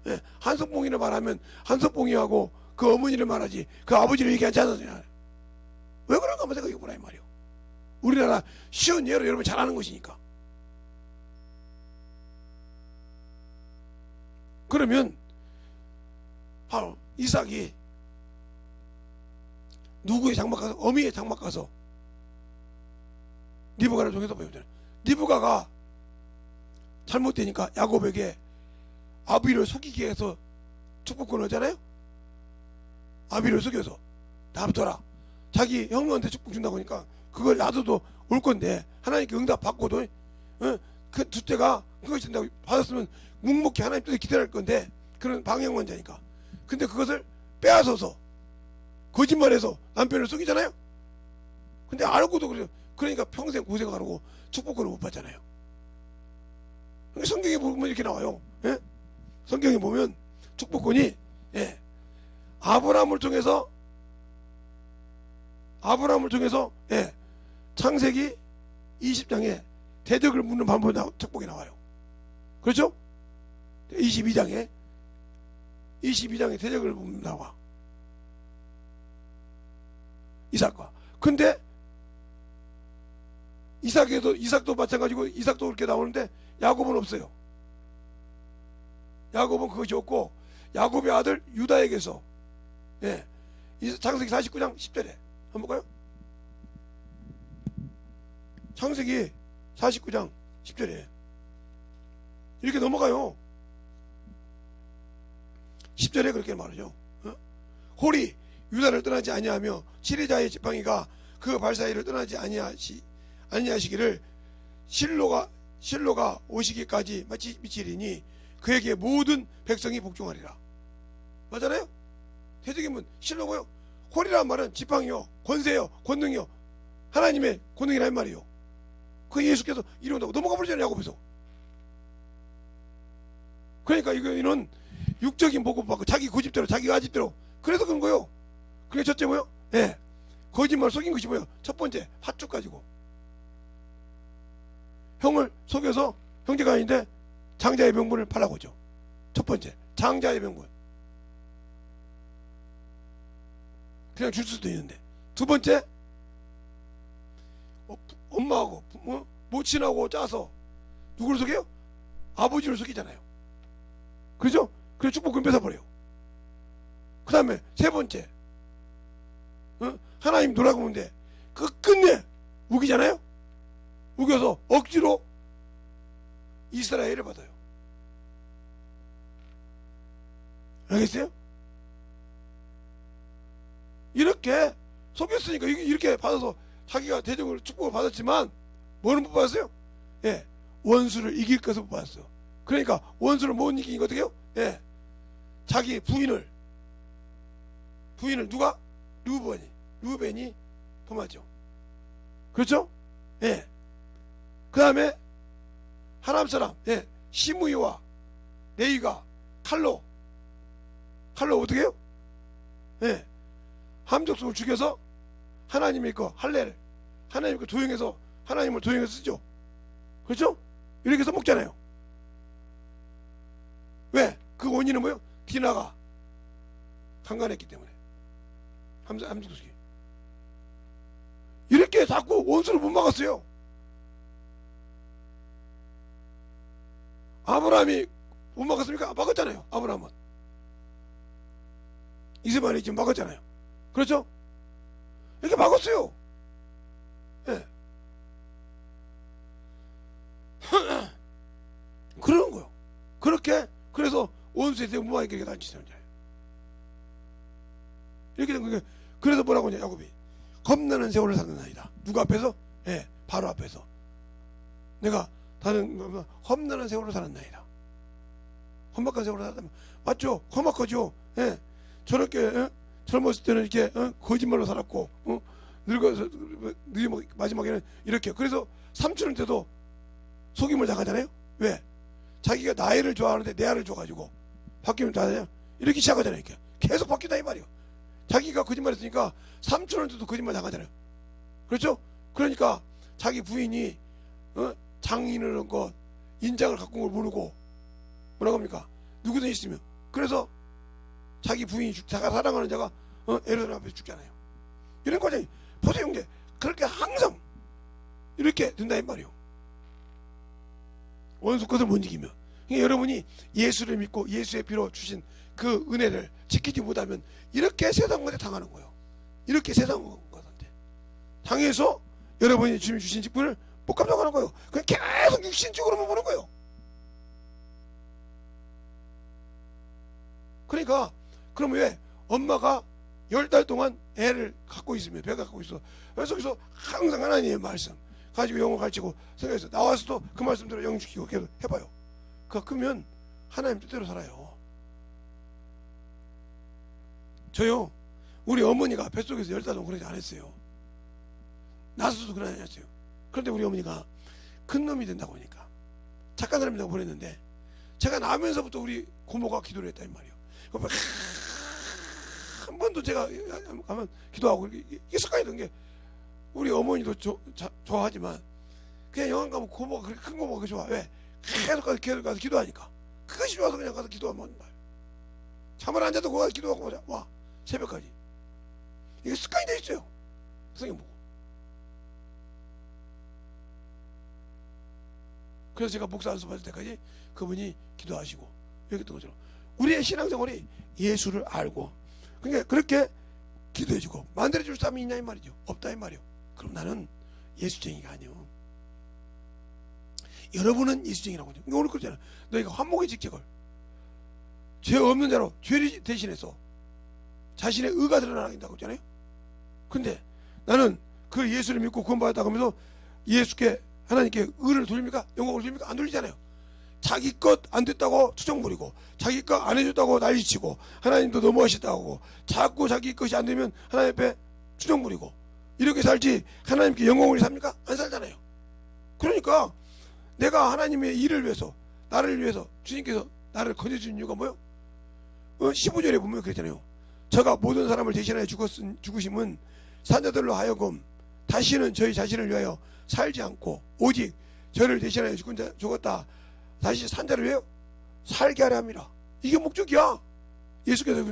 예, 한석봉이를 말하면 한석봉이하고 그 어머니를 말하지 그 아버지를 얘기하지 않았냐. 왜 그런가 한번 생각해보라 이 말이에요. 우리나라 쉬운 예로 여러분 잘 아는 것이니까. 그러면 바로 이삭이 누구의 장막 가서, 어미의 장막 가서 리브가를 통해서 보여주잖아요. 리브가가 잘못되니까 야곱에게 아비를 속이기 위해서 축복권을 하잖아요. 아비를 속여서 놔둬라, 자기 형님한테 축복 준다고 하니까 그걸 놔둬도 올 건데 하나님께 응답 받고도 그 둘째가 그것이 된다고 받았으면 묵묵히 하나님 뜻에 기다릴 건데 그런 방향원자니까. 근데 그것을 빼앗아서 거짓말해서 남편을 속이잖아요. 근데 알고도 그래요. 그러니까 평생 고생하고 축복권을 못 받잖아요. 성경에 보면 이렇게 나와요. 예? 성경에 보면 축복권이, 예, 아브라함을 통해서 예, 창세기 20장에 대적을 묻는 방법이 축복이 나와요. 그렇죠? 22장에 대적을 묻는 나와. 이삭과. 근데 이삭도 마찬가지고 이삭도 그렇게 나오는데 야곱은 없어요. 야곱은 그것이 없고 야곱의 아들 유다에게서, 예, 창세기 49장 10절에 한번 볼까요? 창세기 49장 10절에 이렇게 넘어가요. 10절에 그렇게 말하죠. 홀이 유다를 떠나지 아니하며 지리자의 지팡이가 그 발사이를 떠나지 아니하시기를 실로가 오시기까지 마치 미치리니 그에게 모든 백성이 복종하리라. 맞잖아요. 대적이면 실로고요. 홀이라는 말은 지팡이요, 권세요, 권능이요, 하나님의 권능이라는 말이요. 그 예수께서 이룬다고 넘어가 버리잖아요, 야곱에서. 그러니까 이거는 육적인 복음 받고 자기 고집대로 자기 아집대로 그래서 그런 거요. 그게 첫째 뭐요? 예, 거짓말 속인 것이 뭐요? 첫 번째 팥죽 가지고 형을 속여서 형제가 아닌데 장자의 명분을 팔라고 하죠. 첫 번째 장자의 명분 그냥 줄 수도 있는데, 두 번째 엄마하고 모친하고 짜서 누구를 속여요? 아버지를 속이잖아요. 그렇죠? 그래서 축복권 뺏어버려요. 그 다음에 세 번째 하나님 노라고 하는데 그 끝내 우기잖아요. 우겨서 억지로 이스라엘을 받아요. 알겠어요? 이렇게 속였으니까 이렇게 받아서 자기가 대적으로 축복을 받았지만 뭐는 못 받았어요? 예, 원수를 이길 것을 못 받았어요. 그러니까 원수를 못 이기니까 어떻게 해요? 예, 자기 부인을 누가? 루벤이 범하죠. 그렇죠? 예. 그 다음에 하람 사람, 예, 시므이와 레이가 칼로 어떻게 해요? 예, 함족속을 죽여서 하나님의 거 할례를 하나님의 거 도용해서 하나님을 도용해서 쓰죠. 그렇죠? 이렇게 해서 먹잖아요. 왜? 그 원인은 뭐예요? 디나가 강간했기 때문에. 함족속이 이렇게 자꾸 원수를 못 막았어요. 아브라함이 못 막았습니까? 막았잖아요. 아브라함은 이스마엘이 지금 막았잖아요. 그렇죠? 이렇게 막았어요. 예. 그러는 거요. 그렇게 그래서 원수에 대해 무마하게 이렇게 단치는 거예요. 이렇게 된 거예요. 그래서 뭐라고 하냐 야곱이 겁나는 세월을 사는나이다. 누가 앞에서? 예, 바로 앞에서 내가 다른 겁나는 세월을 사는나이다. 험악한 세월을 살았다면 맞죠? 험악하죠. 예. 저렇게 젊었을 때는 이렇게 거짓말로 살았고 늙어서 마지막에는 이렇게. 그래서 삼촌한테도 속임을 당하잖아요. 왜? 자기가 나이를 좋아하는데 내 아를 줘가지고 바뀌면 다냐? 이렇게 시작하잖아요. 이렇게 계속 바뀐다 이 말이에요. 자기가 거짓말했으니까 삼촌한테도 거짓말 당하잖아요. 그렇죠? 그러니까 자기 부인이 장인을 한 것, 인장을 갖고 온 걸 모르고 뭐라고 합니까? 누구든 있으면. 그래서 자기 부인이 자가 사랑하는 자가 에르돈 앞에 죽잖아요. 이런 과정이 보세요. 형제. 그렇게 항상 이렇게 된다 이 말이에요. 원수 것을 못 이기면. 그러니까 여러분이 예수를 믿고 예수의 피로 주신 그 은혜를 지키지 못하면 이렇게 세상 것에 당하는 거예요. 이렇게 세상 것한테 당해서 여러분이 주님 주신 직분을 못 감당하는 거예요. 그냥 계속 육신적으로만 보는 거예요. 그러니까 그러면 왜 엄마가 10달 동안 애를 갖고 있으면 배가 갖고 있어. 그래서 거기서 항상 하나님의 말씀 가지고 영어 가르치고 생각해서 나와서도 그 말씀대로 영주키고 계속 해봐요. 그러면 하나님 뜻대로 살아요. 저요, 우리 어머니가 뱃속에서 10달 동안 그러지 않았어요. 나서도 그러지 않았어요. 그런데 우리 어머니가 큰 놈이 된다고 하니까 착한 사람이라고 보냈는데 제가 나면서부터 우리 고모가 기도를 했다 이 말이에요. 한 번도 제가 가면 기도하고 이게 습관이 된 게 우리 어머니도 좋아하지만 그냥 영화 가면 고모가 그렇게 큰 고모가 좋아. 왜? 계속 가서 기도하니까 그것이 좋아서 그냥 가서 기도하면 말. 잠을 안 자도 거기 가서 기도하고 와 새벽까지. 이게 습관이 돼 있어요. 성경 보고. 그래서 제가 목사 안수 받을 때까지 그분이 기도하시고 이렇게 했던 것처럼 우리의 신앙생활이 예수를 알고 그러니까 그렇게 기도해주고 만들어줄 사람이 있냐 이 말이죠. 없다 이 말이요. 그럼 나는 예수쟁이가 아니요. 여러분은 예수쟁이라고 하죠. 오늘 그러잖아. 너희가 환목의 직책을 죄 없는 자로 죄를 대신해서 자신의 의가 드러나긴다고 했잖아요. 근데 나는 그 예수를 믿고 구원받았다고 하면서 예수께 하나님께 의를 돌립니까? 영광을 돌립니까? 안 돌리잖아요. 자기 것 안 됐다고 투정 부리고 자기 것 안 해줬다고 난리치고 하나님도 너무하셨다고 하고 자꾸 자기 것이 안 되면 하나님 앞에 투정 부리고 이렇게 살지 하나님께 영광을 삽니까? 안 살잖아요. 그러니까 내가 하나님의 일을 위해서 나를 위해서 주님께서 나를 건져준 이유가 뭐예요? 15절에 보면 그랬잖아요. 저가 모든 사람을 대신하여 죽으심은 산자들로 하여금 다시는 저희 자신을 위하여 살지 않고 오직 저를 대신하여 죽었다 다시 산자를 위하여 살게 하려 합니다. 이게 목적이야. 예수께서.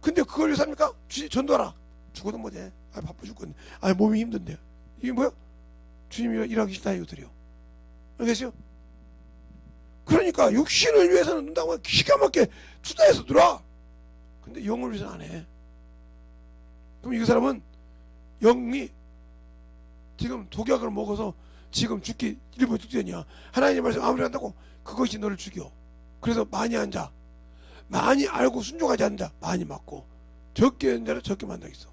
근데 그걸 왜 삽니까? 주님 전도하라. 죽어도 못해. 바빠 죽겠네. 몸이 힘든데. 이게 뭐야? 주님이 일하기 싫다 이거들이요. 알겠어요? 그러니까 육신을 위해서는 눈다고 기가 막히게 투자해서 들어와. 근데 영을 위해서는 안 해. 그럼 이 사람은 영이 지금 독약을 먹어서 지금 죽기 일부 직전이야. 하나님의 말씀 아무리 한다고 그것이 너를 죽여. 그래서 많이 앉아. 많이 알고 순종하지 않는 자 많이 맞고 적게 하는 자를 적게 만나겠어.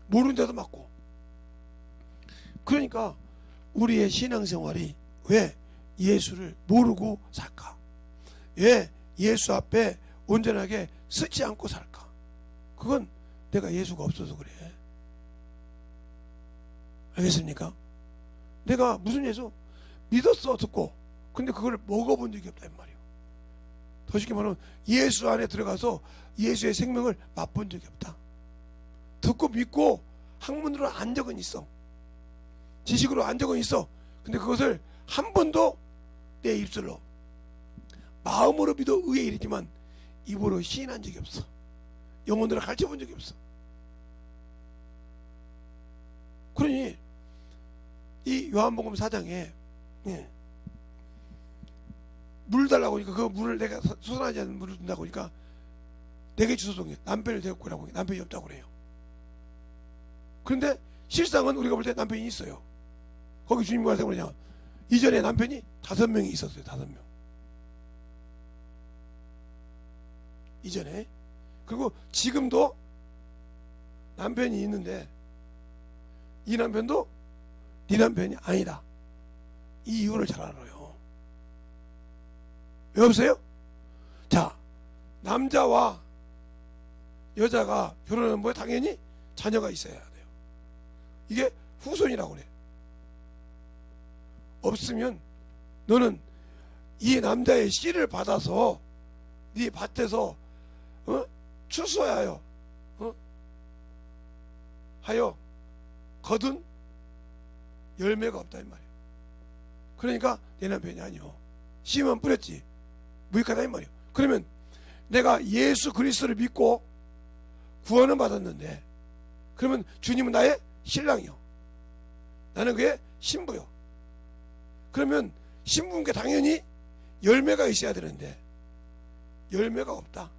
모르는 자도 맞고. 그러니까 우리의 신앙생활이 왜 예수를 모르고 살까? 왜 예수 앞에 온전하게 서지 않고 살까? 그건 내가 예수가 없어서 그래. 알겠습니까? 내가 무슨 예수? 믿었어 듣고 근데 그걸 먹어본 적이 없다 이 말이에요. 더 쉽게 말하면 예수 안에 들어가서 예수의 생명을 맛본 적이 없다. 듣고 믿고 학문으로 안 적은 있어. 지식으로 안 적은 있어. 근데 그것을 한 번도 내 입술로 마음으로 믿어 의에 이르지만 입으로 시인한 적이 없어. 영혼들을 가르쳐 본 적이 없어. 그러니 이 요한복음 4장에 물 달라고 하니까 그 물을 내가 솟아나지 않는 물을 준다고 하니까 내게 주소서 남편을 데리고 오라고 하니까 남편이 없다고 그래요. 그런데 실상은 우리가 볼 때 남편이 있어요. 거기 주님과 말씀을 그냥 이전에 남편이 5명이 있었어요. 5명 이전에. 그리고 지금도 남편이 있는데 이 남편도 네 남편이 아니다. 이 이유를 잘 알아요. 왜 없어요? 자, 남자와 여자가 결혼하면 뭐 당연히 자녀가 있어야 돼요. 이게 후손이라고 그래. 없으면 너는 이 남자의 씨를 받아서 네 밭에서 추수하여 하여 거둔 열매가 없다 이 말이에요. 그러니까 내 남편이 아니요. 씨만 뿌렸지 무익하다 이 말이에요. 그러면 내가 예수 그리스도를 믿고 구원을 받았는데 그러면 주님은 나의 신랑이요. 나는 그의 신부요. 그러면 신부님께 당연히 열매가 있어야 되는데 열매가 없다.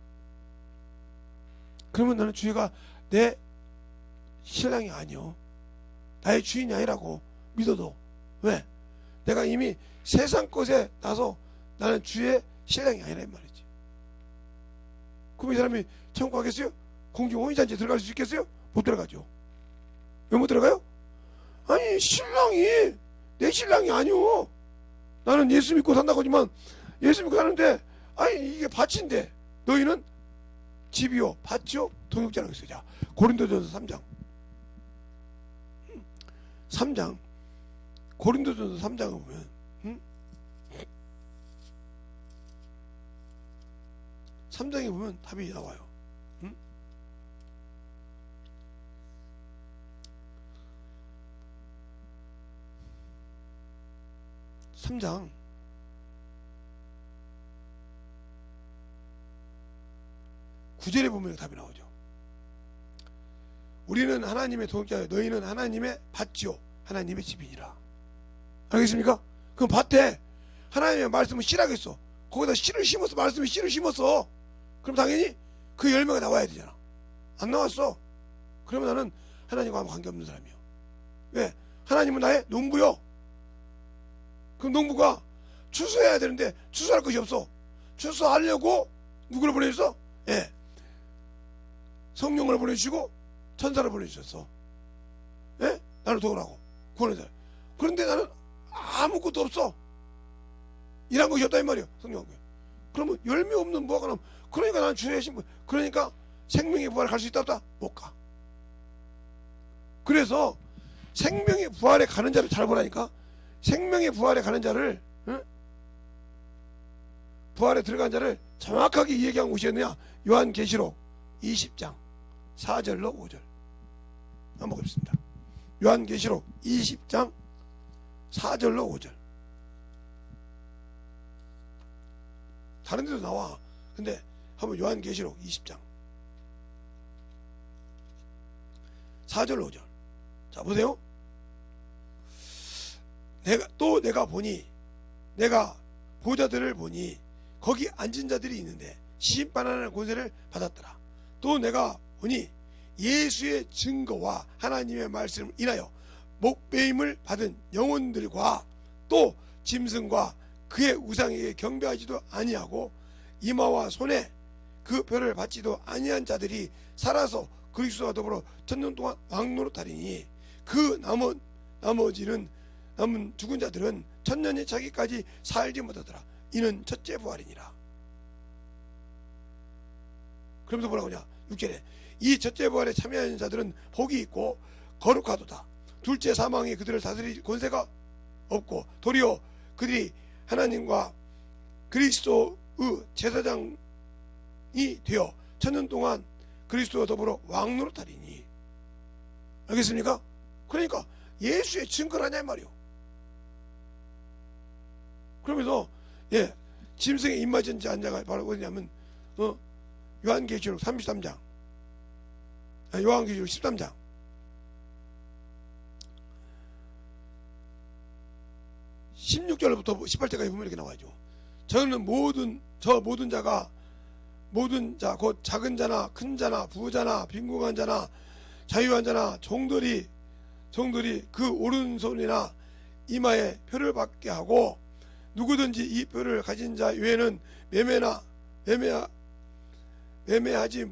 그러면 나는 주위가 내 신랑이 아니요. 나의 주인이 아니라고 믿어도 왜? 내가 이미 세상 것에 나서 나는 주의 신랑이 아니라 이 말이지. 그럼 이 사람이 천국 가겠어요? 공중혼인잔치에 들어갈 수 있겠어요? 못 들어가죠. 왜 못 들어가요? 아니 신랑이 내 신랑이 아니오. 나는 예수 믿고 산다고 하지만 예수 믿고 사는데 아니 이게 밭인데 너희는 집이요 밭이요 동역자라고 있어요. 자, 고린도전서 3장 고린도전서 3장을 보면 3장에 보면 답이 나와요. 3장 9절에 보면 답이 나오죠. 우리는 하나님의 동역자요 너희는 하나님의 밭이요 하나님의 집이니라. 알겠습니까? 그럼 밭에 하나님의 말씀을 씨라겠어. 거기다 씨를 심었어. 말씀에 씨를 심었어. 그럼 당연히 그 열매가 나와야 되잖아. 안 나왔어. 그러면 나는 하나님과 아무 관계없는 사람이요. 왜? 하나님은 나의 농부요. 그럼 농부가 추수해야 되는데 추수할 것이 없어. 추수하려고 누구를 보내줬어? 예, 성령을 보내주시고 천사를 보내주셨어. 예? 나를 도우라고 구원해서. 그런데 나는 아무것도 없어. 일한 것이 없다 이 말이야. 성령. 그러면 열매 없는 무화과 나무. 그러니까 나는 주의 신부. 그러니까 생명의 부활에 갈 수 있다 없다? 못 가. 그래서 생명의 부활에 가는 자를 잘 보라니까. 생명의 부활에 가는 자를 부활에 들어간 자를 정확하게 얘기한 곳이 있느냐? 요한계시록 20장 4절로 5절 한번 보겠습니다. 요한계시록 20장 4절로 5절. 다른 데도 나와. 근데 한번 요한계시록 20장 4절로 5절. 자 보세요. 내가 보니 내가 보좌들을 보니 거기 앉은 자들이 있는데 심판하는 권세를 받았더라. 또 내가 보니 예수의 증거와 하나님의 말씀을 인하여 목배임을 받은 영혼들과 또 짐승과 그의 우상에게 경배하지도 아니하고 이마와 손에 그 표를 받지도 아니한 자들이 살아서 그리스도와 더불어 천년 동안 왕노릇하리니 그 남은 죽은 자들은 천년이 차기까지 살지 못하더라. 이는 첫째 부활이니라. 그러면서 뭐라고 하냐? 6절에 이 첫째 부활에 참여하는 자들은 복이 있고 거룩하도다. 둘째 사망이 그들을 다스릴 권세가 없고 도리어 그들이 하나님과 그리스도의 제사장이 되어 천년 동안 그리스도와 더불어 왕노릇하리니. 알겠습니까? 그러니까 예수의 증거라냐 이 말이요. 그러면서 짐승의 입맞은 자가 바로 어디냐면 요한계시록 33장 요한계시록 13장 16절부터 18절까지 보면 이렇게 나와죠. 저는 모든 자가 모든 자 곧 작은 자나 큰 자나 부자나 빈궁한 자나 자유한 자나 종들이 그 오른손이나 이마에 표를 받게 하고 누구든지 이 표를 가진 자 외에는 매매하지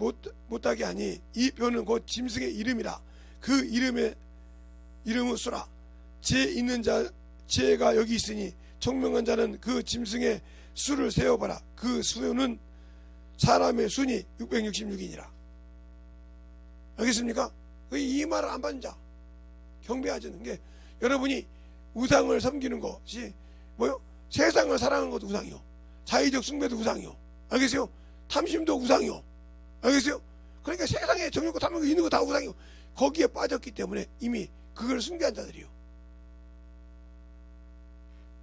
못하게 하니 이 표는 곧 짐승의 이름이라. 그 이름은 수라. 지혜 있는 자 지혜가 여기 있으니 총명한 자는 그 짐승의 수를 세어봐라. 그 수는 사람의 순이 666이니라. 알겠습니까? 이 말을 안 받는 자, 경배하자는 게, 여러분이 우상을 섬기는 것이 뭐요? 세상을 사랑하는 것도 우상이요, 자의적 숭배도 우상이요, 알겠어요? 탐심도 우상이요, 알겠어요? 그러니까 세상에 정욕과 탐욕이 있는 거 다 우상이요. 거기에 빠졌기 때문에 이미 그걸 숭배한 자들이요.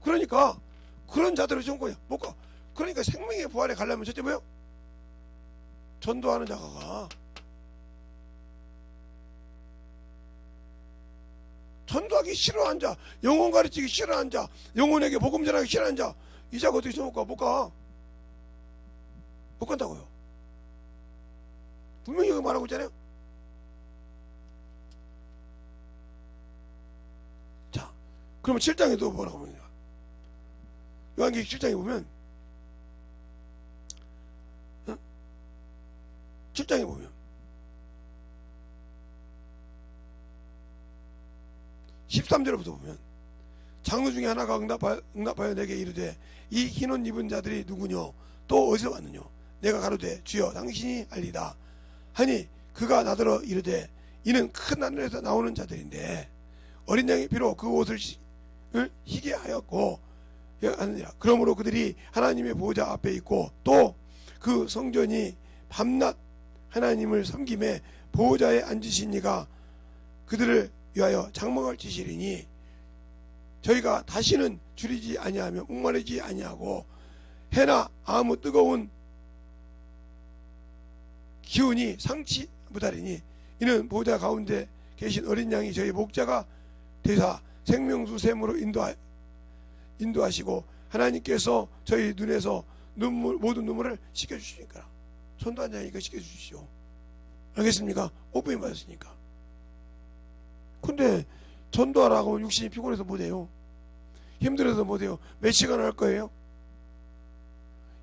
그러니까 그런 자들을 좋은 거냐? 못 가. 그러니까 생명의 부활에 가려면 첫째 뭐요? 전도하는 자가 가. 전도하기 싫어한 자, 영혼 가르치기 싫어한 자, 영혼에게 복음 전하기 싫어한 자, 이 자가 어떻게 못 가? 못 가. 못 간다고요. 분명히 이거 말하고 있잖아요. 자, 그러면 7장에도 뭐라고 합니까? 요한계시록 7장에 보면, 7장에 보면 13절부터 보면, 장로 중에 하나가 응답하여 내게 이르되 이 흰옷 입은 자들이 누구뇨? 또 어디서 왔느뇨? 내가 가로되 주여 당신이 알리다 하니, 그가 나더러 이르되 이는 큰 하늘에서 나오는 자들인데 어린 양의 피로 그 옷을 희게 하였고 하느니라. 그러므로 그들이 하나님의 보호자 앞에 있고 또 그 성전이 밤낮 하나님을 섬김에 보호자에 앉으신 이가 그들을 위하여 장막을 치시리니, 저희가 다시는 줄이지 아니하며 목마르지 아니하고 해나 아무 뜨거운 기운이 상치 못하리니, 이는 보호자 가운데 계신 어린 양이 저희 목자가 되사 생명수 샘으로 인도하시고 하나님께서 저희 눈에서 모든 눈물을 씻겨주시니까. 전도한 자니까 씻겨주시오. 알겠습니까? 오픈이 받았으니까. 근데 전도하라고 하면 육신이 피곤해서 못해요. 힘들어서 못해요. 몇 시간 할 거예요?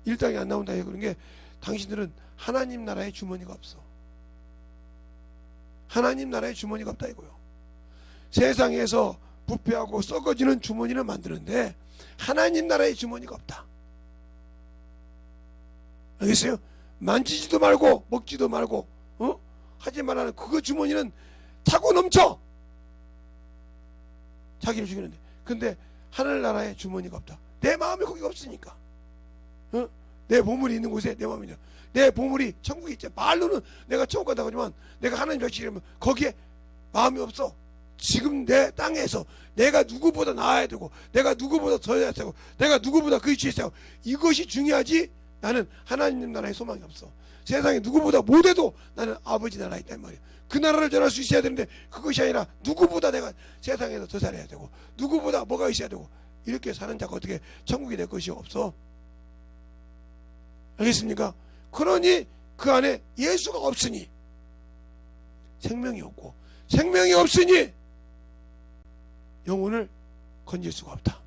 일당이 안 나온다 해요. 그런 게, 당신들은 하나님 나라의 주머니가 없어. 하나님 나라의 주머니가 없다 이거요. 세상에서 부패하고 썩어지는 주머니를 만드는데 하나님 나라의 주머니가 없다. 알겠어요? 만지지도 말고 먹지도 말고 하지 말라는 그거 주머니는 차고 넘쳐. 자기를 죽이는데. 근데 하늘나라의 주머니가 없다. 내 마음이 거기가 없으니까. 내 보물이 있는 곳에 내 마음이 있냐. 내 보물이 천국에 있지. 말로는 내가 천국 간다고 하지만 내가 하나님 백성이라면 거기에 마음이 없어. 지금 내 땅에서 내가 누구보다 나아야 되고, 내가 누구보다 더 해야 되고, 내가 누구보다 그 위치에 있어야 되고, 이것이 중요하지. 나는 하나님 나라에 소망이 없어. 세상에 누구보다 못해도 나는 아버지 나라에 있단 말이야. 그 나라를 전할 수 있어야 되는데, 그것이 아니라 누구보다 내가 세상에서 더 잘해야 되고, 누구보다 뭐가 있어야 되고, 이렇게 사는 자가 어떻게 천국이 될 것이 없어. 알겠습니까? 그러니 그 안에 예수가 없으니 생명이 없고, 생명이 없으니 영혼을 건질 수가 없다.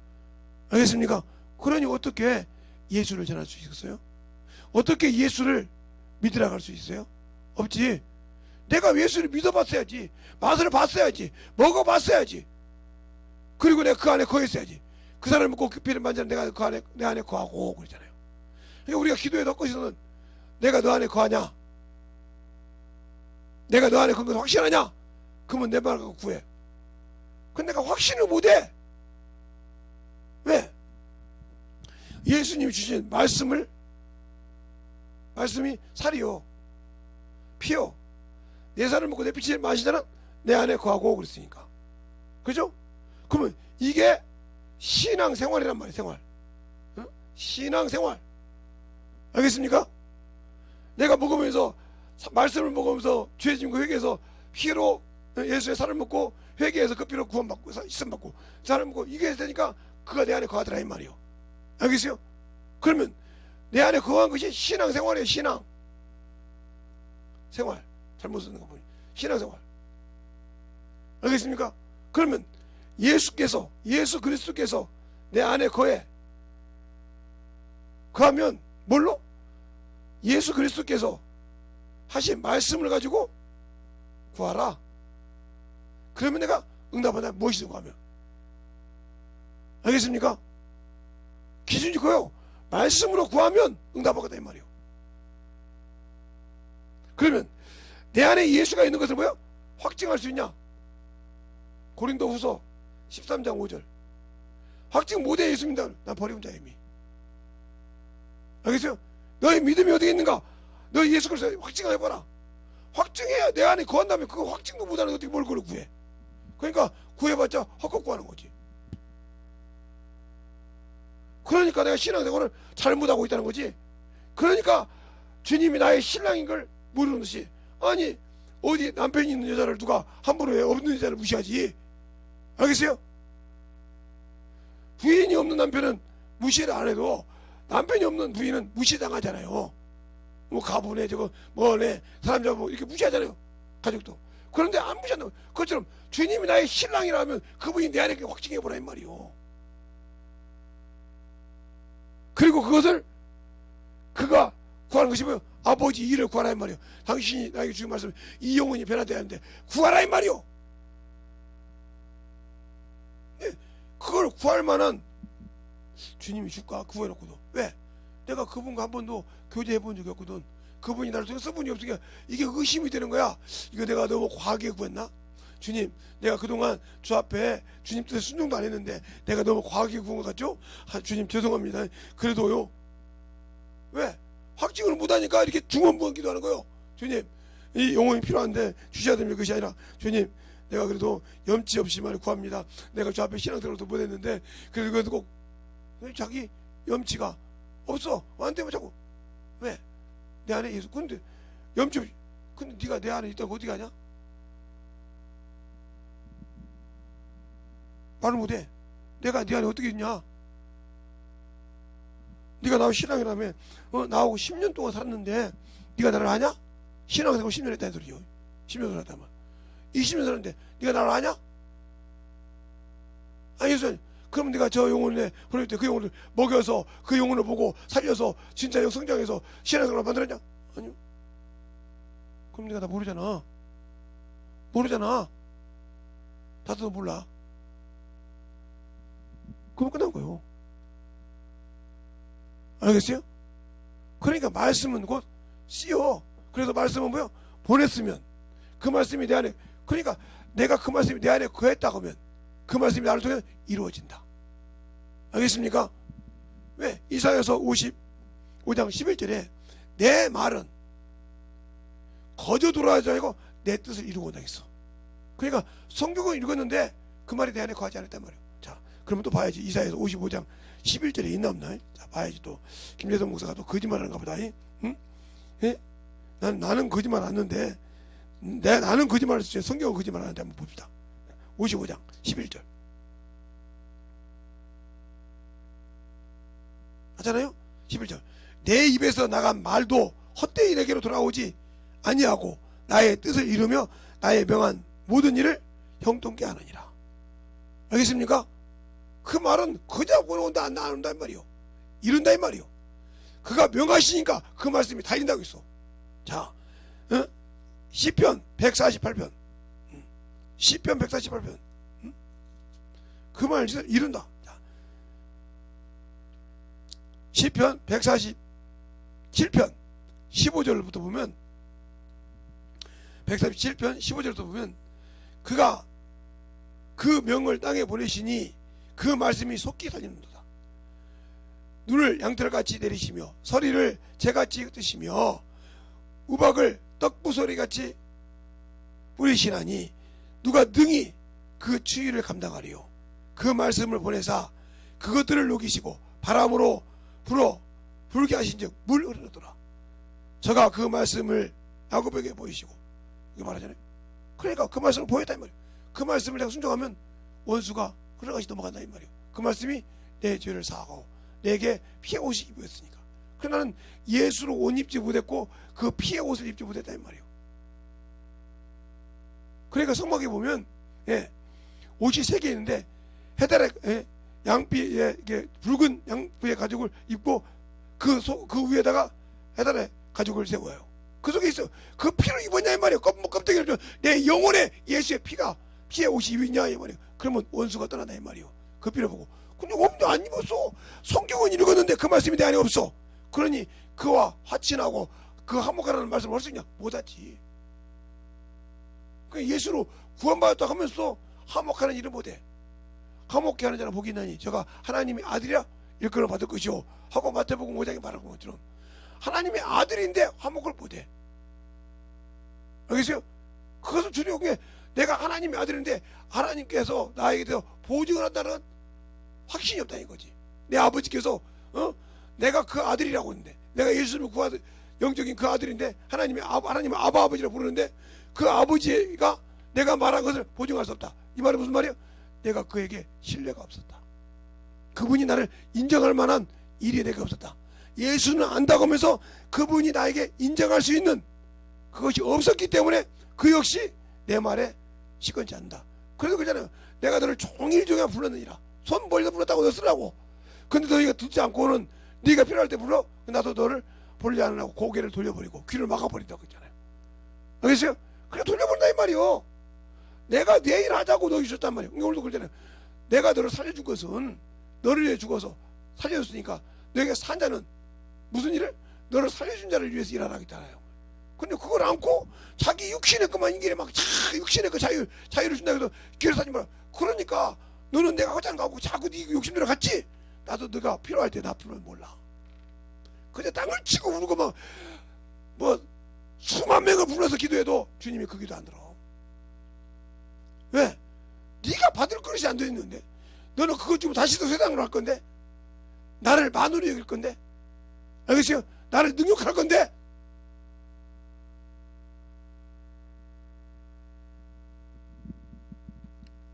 알겠습니까? 그러니 어떻게 예수를 전할 수 있겠어요? 어떻게 예수를 믿으러 갈 수 있어요? 없지. 내가 예수를 믿어봤어야지. 맛을 봤어야지. 먹어봤어야지. 그리고 내가 그 안에 거했어야지. 그 사람을 믿고 그 피를 만지는 내가 그 안에, 내 안에 거하고 그러잖아요. 그러니까 우리가 기도에 덮고서는 내가 너 안에 거하냐? 내가 너 안에 거한 거 확신하냐? 그러면 내 말 갖고 구해. 근데 내가 확신을 못해. 왜? 예수님이 주신 말씀이 살이요, 피요. 내 살을 먹고 내 피를 마시잖아. 내 안에 거하고 그랬으니까. 그죠? 그러면 이게 신앙생활이란 말이에요. 생활. 신앙생활. 알겠습니까? 내가 먹으면서, 말씀을 먹으면서 죄진 거 회개해서 피로 예수의 살을 먹고 회개해서 그 피로 구원받고 있음받고 살을 먹고 이게 되니까 그가 내 안에 거하더라 이 말이요. 알겠어요? 그러면 내 안에 거한 것이 신앙생활이에요. 신앙 생활. 잘못 쓰는 거 보니 신앙생활. 알겠습니까? 그러면 예수 그리스도께서 내 안에 거해. 그하면 뭘로? 예수 그리스도께서 하신 말씀을 가지고 구하라. 그러면 내가 응답한다. 무엇이든 구하면. 알겠습니까? 기준이 그거요. 말씀으로 구하면 응답하겠다 이 말이요. 그러면 내 안에 예수가 있는 것을 뭐야? 확증할 수 있냐? 고린도후서 13장 5절. 확증 못해. 예수 믿는다. 난 버리는 자야 이미. 알겠어요? 너의 믿음이 어디 있는가? 너 예수 그리스도 확증해봐라. 확증해야 내 안에 거한다면 그거 확증도 못하는 어떻게 뭘 그걸 구해? 그러니까 구해봤자 헛것 구하는 거지. 그러니까 내가 신앙생활을 잘못하고 있다는 거지. 그러니까 주님이 나의 신랑인 걸 모르는 듯이, 아니 어디 남편이 있는 여자를 누가 함부로 해? 없는 여자를 무시하지. 알겠어요? 부인이 없는 남편은 무시를 안 해도 남편이 없는 부인은 무시당하잖아요. 뭐 가보네 저거 뭐네 사람 잡고 이렇게 무시하잖아요. 가족도. 그런데 안 무시한다고. 그것처럼 주님이 나의 신랑이라면 그분이 내 안에 확증해보라 이 말이요. 그리고 그것을 그가 구하는 것이 뭐예요? 아버지 일을 구하라 이 말이요. 당신이 나에게 주신 말씀 이 영혼이 변화되어야 하는데 구하라 이 말이요. 네, 그걸 구할 만한 주님이 줄까? 구해놓고도. 왜? 내가 그분과 한 번도 교제해 본 적이 없거든. 그분이 나를 통해 써본 적이 없으니까 이게 의심이 되는 거야. 이거 내가 너무 과하게 구했나? 주님, 내가 그동안 주 앞에 주님 뜻에 순종도 안 했는데 내가 너무 과하게 구한 것 같죠? 주님 죄송합니다. 그래도요. 왜? 확증을 못하니까 이렇게 중언부언 기도하는 거예요. 주님, 이 영혼이 필요한데 주셔야 됩니다. 그것이 아니라 주님, 내가 그래도 염치 없이만 구합니다. 내가 주 앞에 신앙생활도 못했는데 그래도 꼭 자기 염치가 없어. 안 되면 자꾸 왜? 내 안에 예수. 근데 염치 없이. 근데 네가 내 안에 있다고 어디 가냐? 말을 못해. 내가 네 안에 어떻게 있냐? 네가 나하고 신앙이라며 나하고 10년 동안 살았는데 네가 나를 아냐? 신앙생활 10년 했다는 소리요. 10년 살았다면 20년 살았는데 네가 나를 아냐? 아니 예수님, 그럼 네가 저 영혼에 보낼 때 그 영혼을 먹여서 그 영혼을 보고 살려서 진짜 성장해서 신앙생활을 만들었냐? 아니요. 그럼 네가 다 모르잖아. 모르잖아. 나도 몰라. 그럼 끝난 거예요. 알겠어요? 그러니까 말씀은 곧 씨요. 그래서 말씀은 뭐요? 보냈으면 그 말씀이 내 안에, 그러니까 내가 그 말씀이 내 안에 거했다고 하면 그 말씀이 나를 통해 이루어진다. 알겠습니까? 왜? 이사야서 55장 11절에 내 말은 거저 돌아가지 않고 내 뜻을 이루고 온다 했어. 그러니까 성경을 읽었는데 그 말이 내 안에 거하지 않았단 말이에요. 자, 그러면 또 봐야지. 이사야서 55장 11절에 있나 없나? 자, 봐야지. 또 김재동 목사가 또 거짓말하는가 보다. 응? 예? 나는 거짓말 안 하는데 나는 거짓말을 했지 성경은 거짓말 안 하는데 한번 봅시다. 55장 11절 하잖아요. 11절 내 입에서 나간 말도 헛되이 내게로 돌아오지 아니하고 나의 뜻을 이루며 나의 명한 모든 일을 형통케 하느니라. 알겠습니까? 그 말은 그저 보내온다 안 온다 이 말이요. 이룬다 이 말이요. 그가 명하시니까 그 말씀이 달린다고 했어. 자, 시편 148편 시편 148편 그 말을 이룬다. 자, 시편 147편 15절부터 보면 147편 15절부터 보면 그가 그 명을 땅에 보내시니 그 말씀이 속히 살리는도다. 눈을 양털같이 내리시며 서리를 재같이 흩으시며 우박을 떡부소리같이 뿌리시나니 누가 능히 그 추위를 감당하리요. 그 말씀을 보내사 그것들을 녹이시고 바람으로 불어 불게 하신즉 물 흐르더라. 저가 그 말씀을 야곱에게 보이시고 이거 말하잖아요. 그러니까 그 말씀을 보였다 이 말이에요. 그 말씀을 내가 순종하면 원수가 흘러가시 넘어간다 이 말이에요. 그 말씀이 내 죄를 사하고 내게 피해 옷이 입었으니까. 그래서 나는 예수로 옷 입지 못했고 그 피해 옷을 입지 못했다 이 말이에요. 그러니까 성막에 보면 옷이 3개 있는데 해달에 양피에 붉은 양피의 가죽을 입고 그 위에다가 해달에 가죽을 세워요. 그 속에 있어. 그 피를 입었냐 이 말이에요. 껍데기를 내 영혼에 예수의 피에 옷이 입었냐 이 말이에요. 그러면 원수가 떠나다 이 말이에요. 그 피를 보고 근데 없는데 안 입었어. 성경은 읽었는데 그 말씀이 내 안에 없어. 그러니 그와 화친하고 그 화목하라는 말씀을 할 수 있냐? 못하지. 예수로 구원받았다 하면서 화목하는 일을 못해. 화목케 하는 자는 복이 있나니 저가 하나님의 아들이라 일컬어 받을 것이요 하고 마태복음 5장에 말한 것처럼 하나님의 아들인데 화목을 못해. 알겠어요? 그것을 두려운 게 내가 하나님의 아들인데 하나님께서 나에게 대해서 보증을 한다는 확신이 없다는 거지. 내 아버지께서 내가 그 아들이라고 했는데 내가 예수님을 구하는 영적인 그 아들인데 하나님의 아바 아버지라고 부르는데 그 아버지가 내가 말한 것을 보증할 수 없다. 이 말은 무슨 말이에요? 내가 그에게 신뢰가 없었다. 그분이 나를 인정할 만한 일이 내게 없었다. 예수는 안다고 하면서 그분이 나에게 인정할 수 있는 그것이 없었기 때문에 그 역시 내 말에 시건치 않는다. 그래서 그러잖아요. 내가 너를 종일 종일 불렀느니라. 손 벌려서 불렀다고 너 쓰라고. 근데 너희가 듣지 않고는 네가 필요할 때 불러. 나도 너를 볼려 안 하고 고개를 돌려버리고 귀를 막아버린다고 했잖아요. 알겠어요? 그래 돌려버린다 이 말이요. 내가 내 일 하자고 너희 줬단 말이에요. 오늘도 그러잖아요. 내가 너를 살려준 것은 너를 위해 죽어서 살려줬으니까 너에게 산 자는 무슨 일을? 너를 살려준 자를 위해서 일하라 했잖아요. 근데 그걸 안고 자기 육신의 것만 인기에 막 육신의 그 자유를 준다 해서 기회를 사지 마라. 그러니까 너는 내가 하자는 거 하고 자꾸 네 욕심대로 갔지. 나도 너가 필요할 때 나 필요하면 몰라. 그냥 땅을 치고 울고 막 뭐 수만 명을 불러서 기도해도 주님이 그 기도 안 들어. 왜? 네가 받을 그릇이 안 돼 있는데 너는 그것 주고 다시 또 세상으로 할 건데 나를 만으로 여길 건데 알겠어요? 나를 능욕할 건데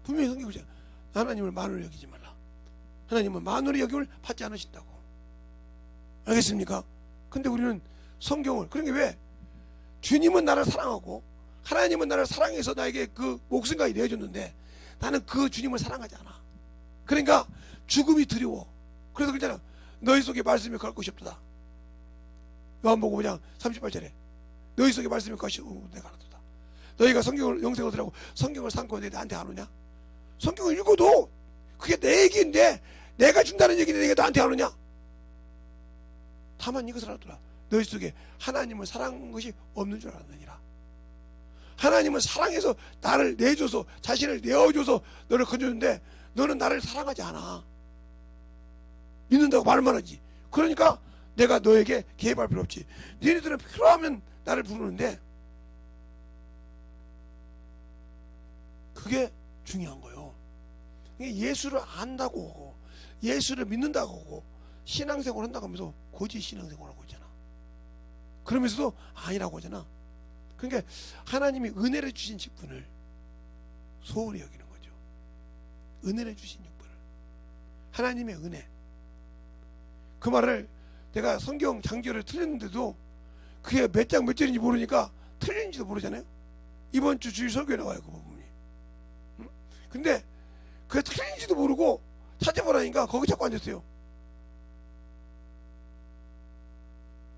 분명히 성경이 그러죠. 하나님을 만으로 여기지 말라. 하나님은 만으로 여김을 받지 않으신다고. 알겠습니까? 근데 우리는 성경을 그런 게 왜? 주님은 나를 사랑하고 하나님은 나를 사랑해서 나에게 그 목숨까지 내어줬는데 나는 그 주님을 사랑하지 않아. 그러니까 죽음이 두려워. 그래서 그러잖아. 너희 속에 말씀이 갈 것이 없도다. 요한복음 5장 38절에 너희 속에 말씀이 갈 것이 없도다. 내가 알아도다. 너희가 성경을 영생을 들라고 성경을 삼고 나한테 안 오냐? 성경을 읽어도 그게 내 얘기인데 내가 준다는 얘기인데 내가 나한테 안 오냐? 다만 이것을 알아두라. 너희 속에 하나님을 사랑한 것이 없는 줄 알았느니라. 하나님은 사랑해서 나를 내줘서 자신을 내어줘서 너를 건져주는데 너는 나를 사랑하지 않아. 믿는다고 말만 하지. 그러니까 내가 너에게 개입할 필요 없지. 너희들은 필요하면 나를 부르는데 그게 중요한 거예요. 예수를 안다고 하고 예수를 믿는다고 하고 신앙생활을 한다고 하면서 고지 신앙생활을 하고 있잖아. 그러면서도 아니라고 하잖아. 그러니까 하나님이 은혜를 주신 직분을 소홀히 여기는 거죠. 은혜를 주신 직분을 하나님의 은혜. 그 말을 내가 성경 장절을 틀렸는데도 그게 몇 장 몇 절인지 모르니까 틀린지도 모르잖아요. 이번 주 주일 설교에 나와요 그 부분이. 근데 그게 틀린지도 모르고 찾아보라니까 거기 자꾸 앉았어요.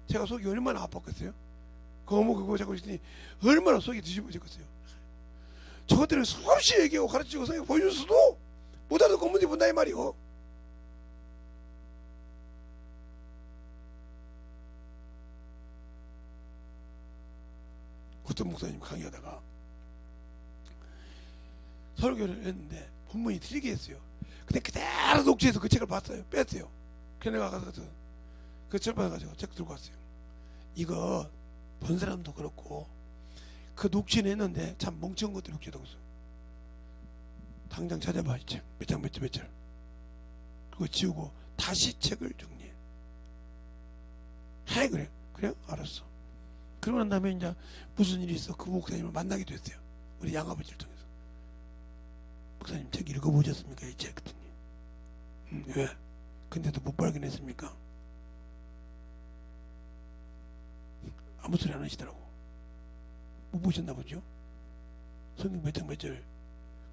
제가 속이 얼마나 아팠겠어요? 그거 자꾸 있더니 얼마나 속이 뒤집어졌겠어요. 저것들을 수없이 얘기하고 가르치고 성경 보여줬어도 못 알아듣고 문제 본다 이 말이요. 어떤 목사님 강의하다가 설교를 했는데 본문이 틀리게 했어요. 근데 그대로 녹취해서 그 책을 봤어요. 뺐어요. 그래 내가 가서 그 절반에 가지고 책 들고 왔어요. 이거 본 사람도 그렇고 그 녹취는 했는데 참 멍청한 것도 녹취하고 있어. 당장 찾아봐 이 책 몇 장 몇 절 그거 지우고 다시 책을 정리해. 해 그래 알았어. 그러고 난 다음에 이제 무슨 일이 있어 그 목사님을 만나게 됐어요. 우리 양아버지를 통해서. 목사님 책 읽어보셨습니까? 이 책 그랬더니 왜? 근데도 못 발견했습니까? 아무 소리 안 하시더라고. 못 보셨나 보죠? 성경 몇 장 몇 절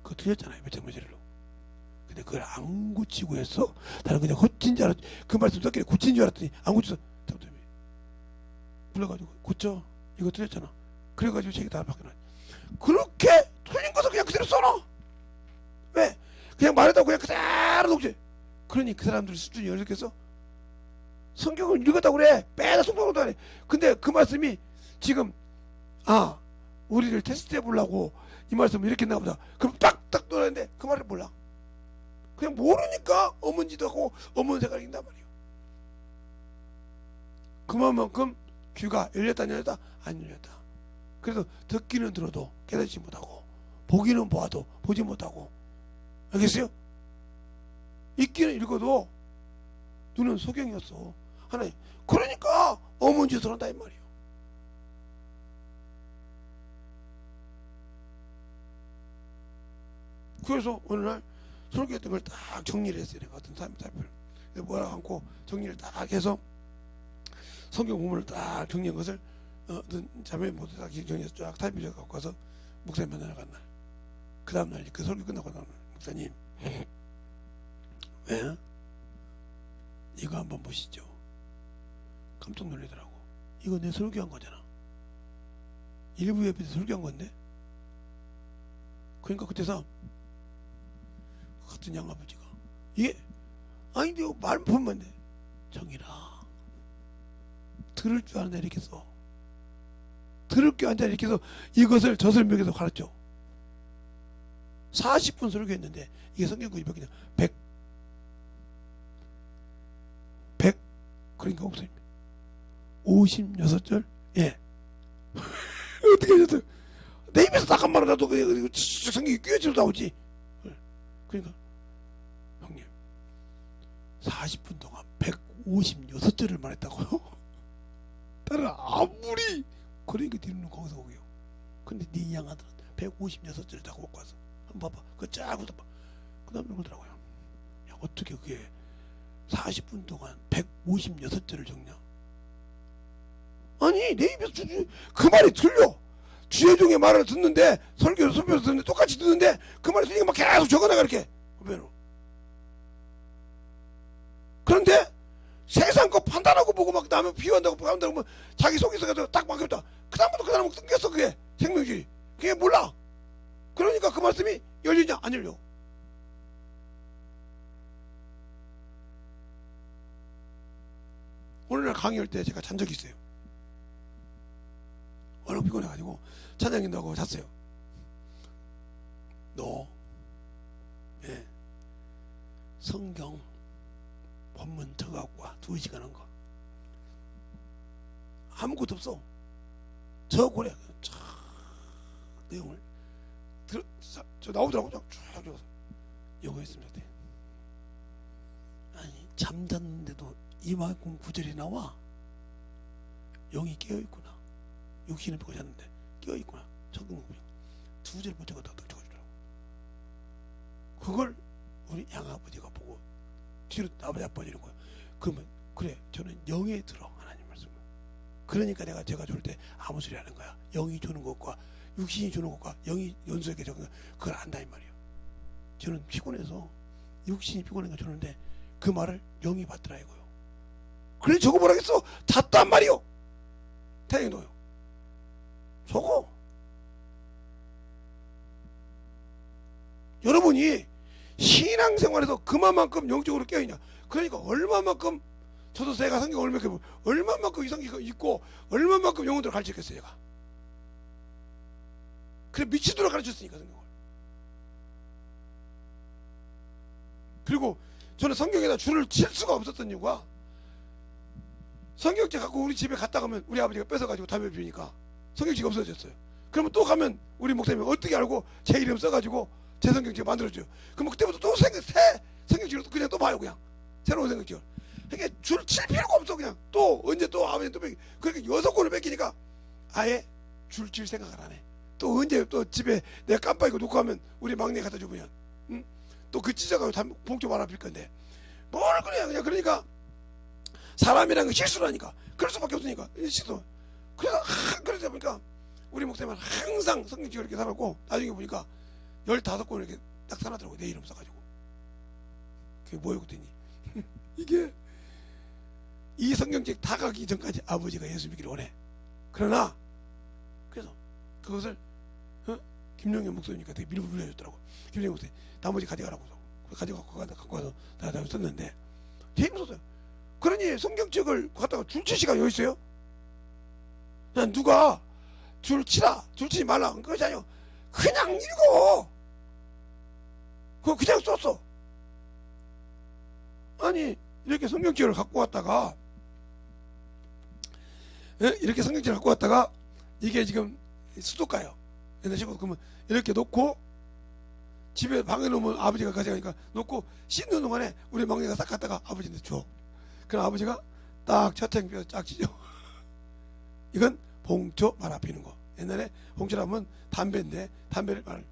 그거 틀렸잖아요. 몇 장 몇 절로. 근데 그걸 안 고치고 했어. 나는 그냥 고친 줄 알았지. 그 말씀 듣기에 고친 줄 알았더니 안 고쳐서 불러가지고 고쳐. 이거 틀렸잖아. 그래가지고 책이 다 바뀌어놨지. 그렇게 틀린 것을 그냥 그대로 써놔. 왜? 그냥 말했다고 그냥 그대로 녹지. 그러니 그 사람들 수준이 어떻겠어? 성경을 읽었다고 그래. 매달 성경도 안 해. 근데 그 말씀이 지금 우리를 테스트해 보려고 이 말씀을 이렇게 했나 보다. 그럼 딱딱 놀았는데 그 말을 몰라. 그냥 모르니까 어문지도 하고 어문 생각이 있단 말이에요. 그만큼 귀가 열렸다 안 열렸다? 안 열렸다. 그래서 듣기는 들어도 깨닫지 못하고 보기는 보아도 보지 못하고, 알겠어요? 읽기는 읽어도 눈은 소경이었어. 하나님, 그러니까 어문짓을 한다 이 말이에요. 그래서 어느 날 설교했던 걸 딱 정리를 했어요. 내가 어떤 삶의 탈표를 뭐라고 하고 정리를 딱 해서 성경 부분을 딱 정리한 것을 자매 모두 다 정리해서 쫙 타입을 갖고 와서 목사님 만나러 간 날, 그 다음날 그 설교 끝나고 나면 목사님 왜? 이거 한번 보시죠. 깜짝 놀라더라고. 이거 내 설교한 거잖아. 일부 예배 때 설교한 건데. 그러니까 그때서 같은 양아버지가 이게 아닌데 말 보면 돼. 정이라 들을 줄 아는 자 이렇게 써. 들을 줄 아는 자 이렇게 해서 이것을 저 설명에서 가르쳐. 40분 설교했는데 이게 성경구이 몇 개냐? 100 그러니까 목사님 56절. 예. 어떻게 하셨어요? 내 입에서 딱 한 말을 나도 성경이 끼어지러 나오지. 그러니까 형님 40분 동안 156절을 말했다고요? 나는 아무리 그러니까 뒤로는 거기서 오게요. 근데 네 양아들은 156절을 다 먹고 와서 한번 봐봐. 그거 짜고 봐. 그 다음에 그러더라고요. 야, 어떻게 그게 40분 동안 156절을 적냐? 아니 내 입에서 그 말이 들려. 주예종의 말을 듣는데 설교를 듣는데 똑같이 듣는데 그 말이 들리니까 막 계속 적어나가 이렇게 후배로. 그런데 세상 거 판단하고 보고 막 남을 비유한다고 뭐 자기 속에서 딱 막혔다. 그 다음부터 그 사람은 끊겼어. 그게 생명질이. 그게 몰라. 그러니까 그 말씀이 열리냐 안 열려. 오늘날 강의할 때 제가 잔 적이 있어요. 얼른 피곤해가지고 찬양인다고 잤어요. 너 성경 본문 적어갖고 와. 2시간 한 거 아무것도 없어. 적어래. 쫙 내용을 저 나오더라고. 쫙 적어서 요거 했습니다. 아니 잠잤는데도 이만큼 구절이 나와. 영이 깨어있구나. 육신을 보고 잤는데 깨어있구나. 적은 거고요. 2절 못 적어도 딱 적어주더라고. 그걸 우리 양아버지가 보고 뒤로 나버리는 거야. 그러면 그래 저는 영에 들어 하나님 말씀을. 그러니까 내가 제가 줄 때 아무 소리 하는 거야. 영이 주는 것과 육신이 주는 것과 영이 연수에게 적은 그걸 안다 이 말이야. 저는 피곤해서 육신이 피곤해서 주는데 그 말을 영이 받더라 이거요. 그래 저거 뭐라겠어? 잤단 말이요. 태양도요. 저거 여러분이 신앙생활에서 그만큼 영적으로 깨어있냐. 그러니까 얼마만큼 저도 제가 성경 얼마만큼 이 성경 있고 얼마만큼 영혼들을 가르쳤겠어요. 제가 그래 미치도록 가르쳤으니까 성경을. 그리고 저는 성경에다 줄을 칠 수가 없었던 이유가 성경책 갖고 우리 집에 갔다 가면 우리 아버지가 뺏어가지고 담배 피우니까 성경책이 없어졌어요. 그러면 또 가면 우리 목사님이 어떻게 알고 제 이름 써가지고 제 성경책 만들어줘요. 그럼 그때부터 또 새 성경책을 그냥 또 봐요. 그냥 새로운 성경책을. 그러니까 줄 칠 필요가 없어. 그냥 또 언제 또 아버지 또 뺏기. 그러니까 6권을 뺏기니까 아예 줄 칠 생각을 안 해. 또 언제 또 집에 내가 깜빡이고 놓고 하면 우리 막내 갖다 주면 응? 또 그 찢어가지고 봉투 하나 빌 건데 뭘 그냥 그러니까 사람이라는 건 실수라니까. 그럴 수밖에 없으니까 실수. 그래서 그러다 보니까 우리 목사님은 항상 성경책을 이렇게 사놓고 나중에 보니까 15권을 이렇게 딱 사놨더라고. 내 이름 써가지고. 그게 뭐예요 그랬더니 이게 이 성경책 다 가기 전까지 아버지가 예수 믿기를 원해. 그러나 그래서 그것을 김용현 목사님이니까 되게 밀어 물려줬더라고. 김용현 목사님 나머지 가져가라고. 갖고 와서 내가 썼는데 되게 힘들었어요. 그러니 성경책을 갖다가 줄 칠 시간이 어디 있어요? 그냥 누가 줄 치지 말라 그러지 않아요. 그냥 읽어. 그거 그냥 썼어. 아니 이렇게 성경책을 갖고 왔다가 이렇게 성경책을 갖고 왔다가 이게 지금 수도가요. 옛날 식으로 그러면 이렇게 놓고 집에 방에 놓으면 아버지가 가져가니까 놓고 씻는 동안에 우리 막내가 싹 갖다가 아버지한테 줘. 그럼 아버지가 딱 차탱뼈 쫙 찢어. 이건 봉초 말아 피는 거. 옛날에 봉초라면 담배인데 담배를 말.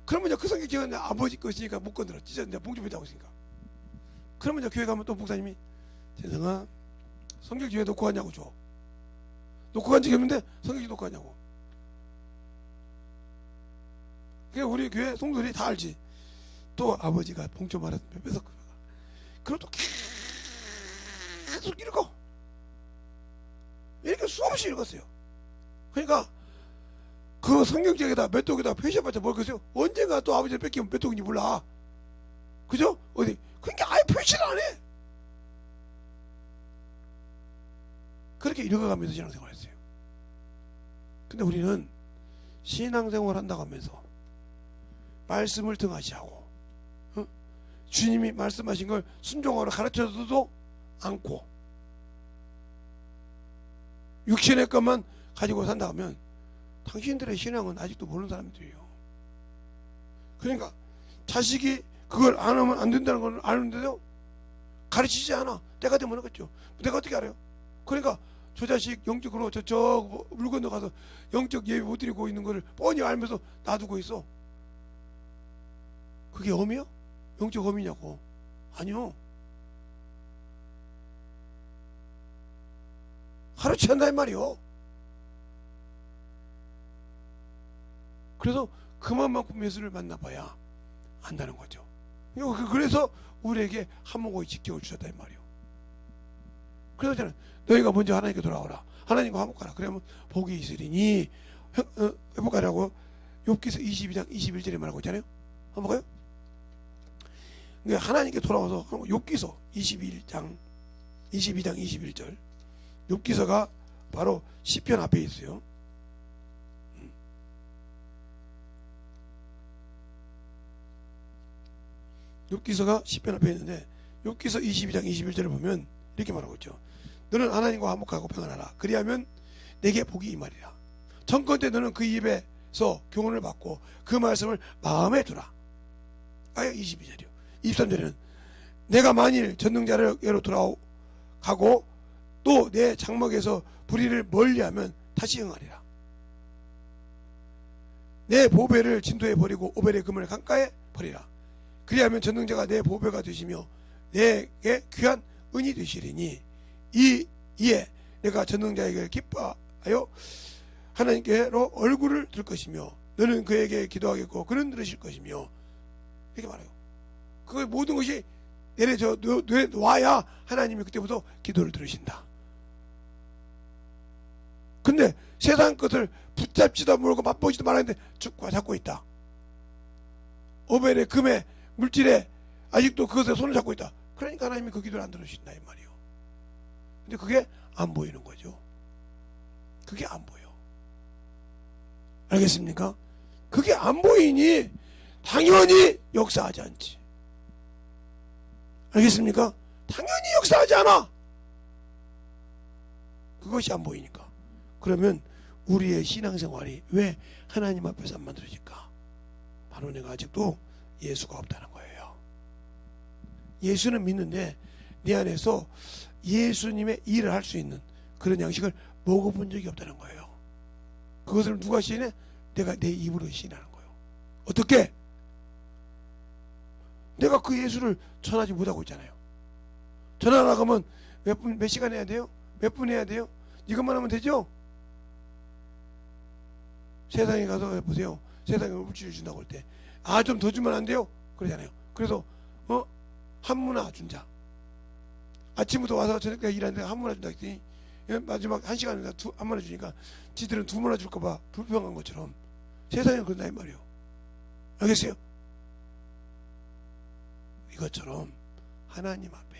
그러면 이제 그 성경책은 아버지 것이니까 못 건드려. 찢었는데 봉초 피다고 있으니까. 그러면 이제 교회 가면 또 목사님이 재성아 성경책 왜 놓고 가냐고 줘. 놓고 간 적이 없는데 성경책 놓고 가냐고. 그게 우리 교회 성도들이 다 알지. 또 아버지가 봉초 말아서 뺏어 그럼 또 계속 읽어. 이렇게 수없이 읽었어요. 그러니까 그 성경책에다 몇 독에다 표시해봤자 뭘 그랬어요. 언젠가 또 아버지를 뺏기면 몇 독인지 몰라. 그죠? 어디 그러니까 아예 표시를 안 해. 그렇게 읽어가면서 신앙생활 했어요. 근데 우리는 신앙생활 한다고 하면서 말씀을 등하시하고 주님이 말씀하신 걸 순종하러 가르쳐줘도 않고 육신의 것만 가지고 산다 하면 당신들의 신앙은 아직도 모르는 사람들이에요. 그러니까 자식이 그걸 안 하면 안 된다는 걸 아는데도 가르치지 않아. 때가 되면 하겠죠. 내가 어떻게 알아요? 그러니까 저 자식 영적으로 저쪽 물 건너가서 영적 예배 못 드리고 있는 거를 뻔히 알면서 놔두고 있어. 그게 엄이야? 영적 엄이냐고. 아니요. 가르쳐야 한다 이 말이요. 그래서 그만큼 예수를 만나봐야 안다는 거죠. 그래서 우리에게 한목오이 직경을 주셨다 이 말이요. 그래서 저는 너희가 먼저 하나님께 돌아오라. 하나님과 화목하라. 그러면 복이 있으리니 회복하라고 욥기서 22장 21절에 말하고 있잖아요. 한번 볼까요? 그러니까 하나님께 돌아와서 욥기서 22장 21절 욥기서가 바로 시편 앞에 있어요. 욥기서가 시편 앞에 있는데 욥기서 22장 21절을 보면 이렇게 말하고 있죠. 너는 하나님과 화목하고 평안하라. 그리하면 내게 복이 임하리라. 청컨대 너는 그 입에서 교훈을 받고 그 말씀을 마음에 두라. 아예 22절이요. 23절에는 내가 만일 전능자를 돌아가고 또 내 장막에서 불의를 멀리하면 다시 응하리라. 내 보배를 진도에 버리고 오벨의 금을 강가에 버리라. 그리하면 전능자가 내 보배가 되시며 내게 귀한 은이 되시리니 이에 내가 전능자에게 기뻐하여 하나님께로 얼굴을 들 것이며 너는 그에게 기도하겠고 그는 들으실 것이며 이렇게 말해요. 그 모든 것이 내려져 와야 하나님이 그때부터 기도를 들으신다. 근데 세상 것을 붙잡지도 모르고 맛보지도 말았는데 잡고 있다. 오벨의 금의 물질에 아직도 그것에 손을 잡고 있다. 그러니까 하나님이 그 기도를 안 들으신다 이 말이요. 근데 그게 안 보이는 거죠. 그게 안 보여. 알겠습니까? 그게 안 보이니 당연히 역사하지 않지. 알겠습니까? 당연히 역사하지 않아. 그것이 안 보이니까. 그러면 우리의 신앙생활이 왜 하나님 앞에서 안 만들어질까? 바로 내가 아직도 예수가 없다는 거예요. 예수는 믿는데 내 안에서 예수님의 일을 할 수 있는 그런 양식을 먹어본 적이 없다는 거예요. 그것을 누가 시인해? 내가 내 입으로 시인하는 거예요. 어떻게? 내가 그 예수를 전하지 못하고 있잖아요. 전하라고 하면 몇 시간 해야 돼요? 몇 분 해야 돼요? 이것만 하면 되죠? 세상에 가서 보세요. 세상에 물질을 준다고 할 때 좀 더 주면 안 돼요? 그러잖아요. 그래서 한문화 준자. 아침부터 와서 저녁까지 일하는데 한문화 준다 했더니 마지막 1시간에 한문화 주니까 지들은 2문화 줄까봐 불평한 것처럼 세상에 그런다 이 말이에요. 알겠어요? 이것처럼 하나님 앞에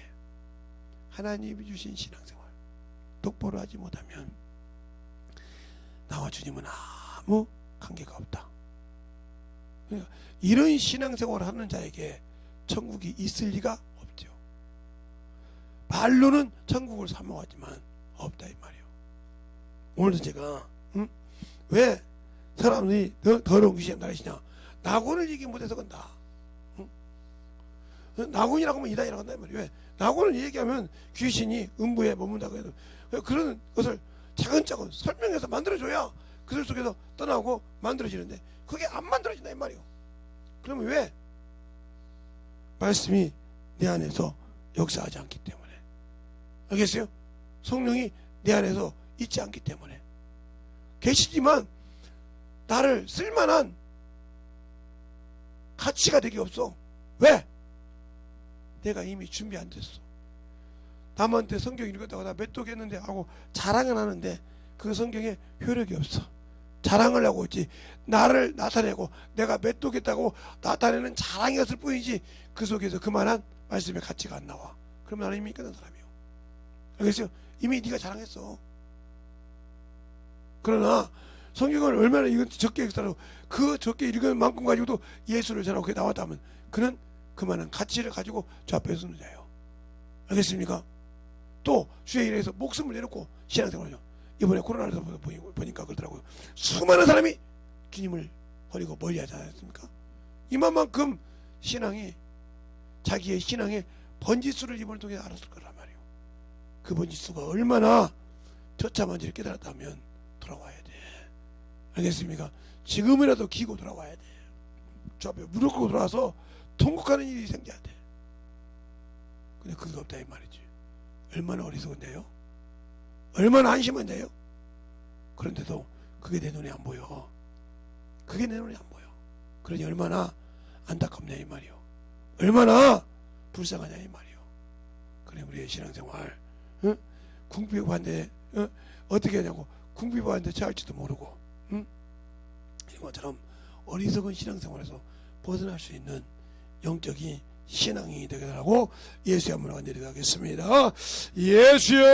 하나님이 주신 신앙생활 똑바로 하지 못하면 나와 주님은 아무 관계가 없다. 그러니까 이런 신앙생활을 하는 자에게 천국이 있을 리가 없죠. 말로는 천국을 사모하지만 없다 이 말이에요. 오늘도 제가 왜 사람들이 더러운 귀신이 나르시냐, 낙원을 얘기 못해서 그런다. 낙원이라고 하면 이단이라고 한다 이 말이에요. 왜? 낙원을 얘기하면 귀신이 음부에 머문다고 해도 그런 것을 차근차근 설명해서 만들어줘야 그들 속에서 떠나고 만들어지는데 그게 안 만들어진다 이 말이에요. 그러면 왜? 말씀이 내 안에서 역사하지 않기 때문에. 알겠어요? 성령이 내 안에서 있지 않기 때문에. 계시지만 나를 쓸만한 가치가 되게 없어. 왜? 내가 이미 준비 안 됐어. 남한테 성경 읽었다고 나 몇 독 했는데 하고 자랑은 하는데 그 성경에 효력이 없어. 자랑을 하고 있지. 나를 나타내고 내가 몇 독 했다고 나타내는 자랑이었을 뿐이지 그 속에서 그만한 말씀의 가치가 안 나와. 그러면 나는 이미 끝난 사람이에요. 알겠어요? 이미 네가 자랑했어. 그러나 성경을 얼마나 적게 읽었다고 그 적게 읽은 만큼 가지고도 예수를 전하고 그게 나왔다면 그는 그만한 가치를 가지고 저 앞에 서는 자예요. 알겠습니까? 또 주의 일에서 목숨을 내놓고 신앙생활하죠. 이번에 코로나에서 보니까 그러더라고요. 수많은 사람이 주님을 버리고 멀리하지 않았습니까? 이만큼 신앙이 자기의 신앙의 번지수를 이번을 통해 알았을 거란 말이에요. 그 번지수가 얼마나 처참한지를 깨달았다면 돌아와야 돼. 알겠습니까? 지금이라도 기고 돌아와야 돼. 저 앞에 무릎 꿇고 돌아와서 통곡하는 일이 생겨야 돼. 근데 그게 없다 이 말이지. 얼마나 어리석은데요? 얼마나 안심한데요? 그런데도 그게 내 눈에 안 보여. 그게 내 눈에 안 보여. 그러니 얼마나 안타깝냐 이 말이요. 얼마나 불쌍하냐 이 말이요. 그래 우리의 신앙생활 궁핍한데 어떻게 하냐고 궁핍한데 처할지도 모르고 이것처럼 어리석은 신앙생활에서 벗어날 수 있는 영적인 신앙이 되게 하라고 예수의 한번 내려가겠습니다. 예수여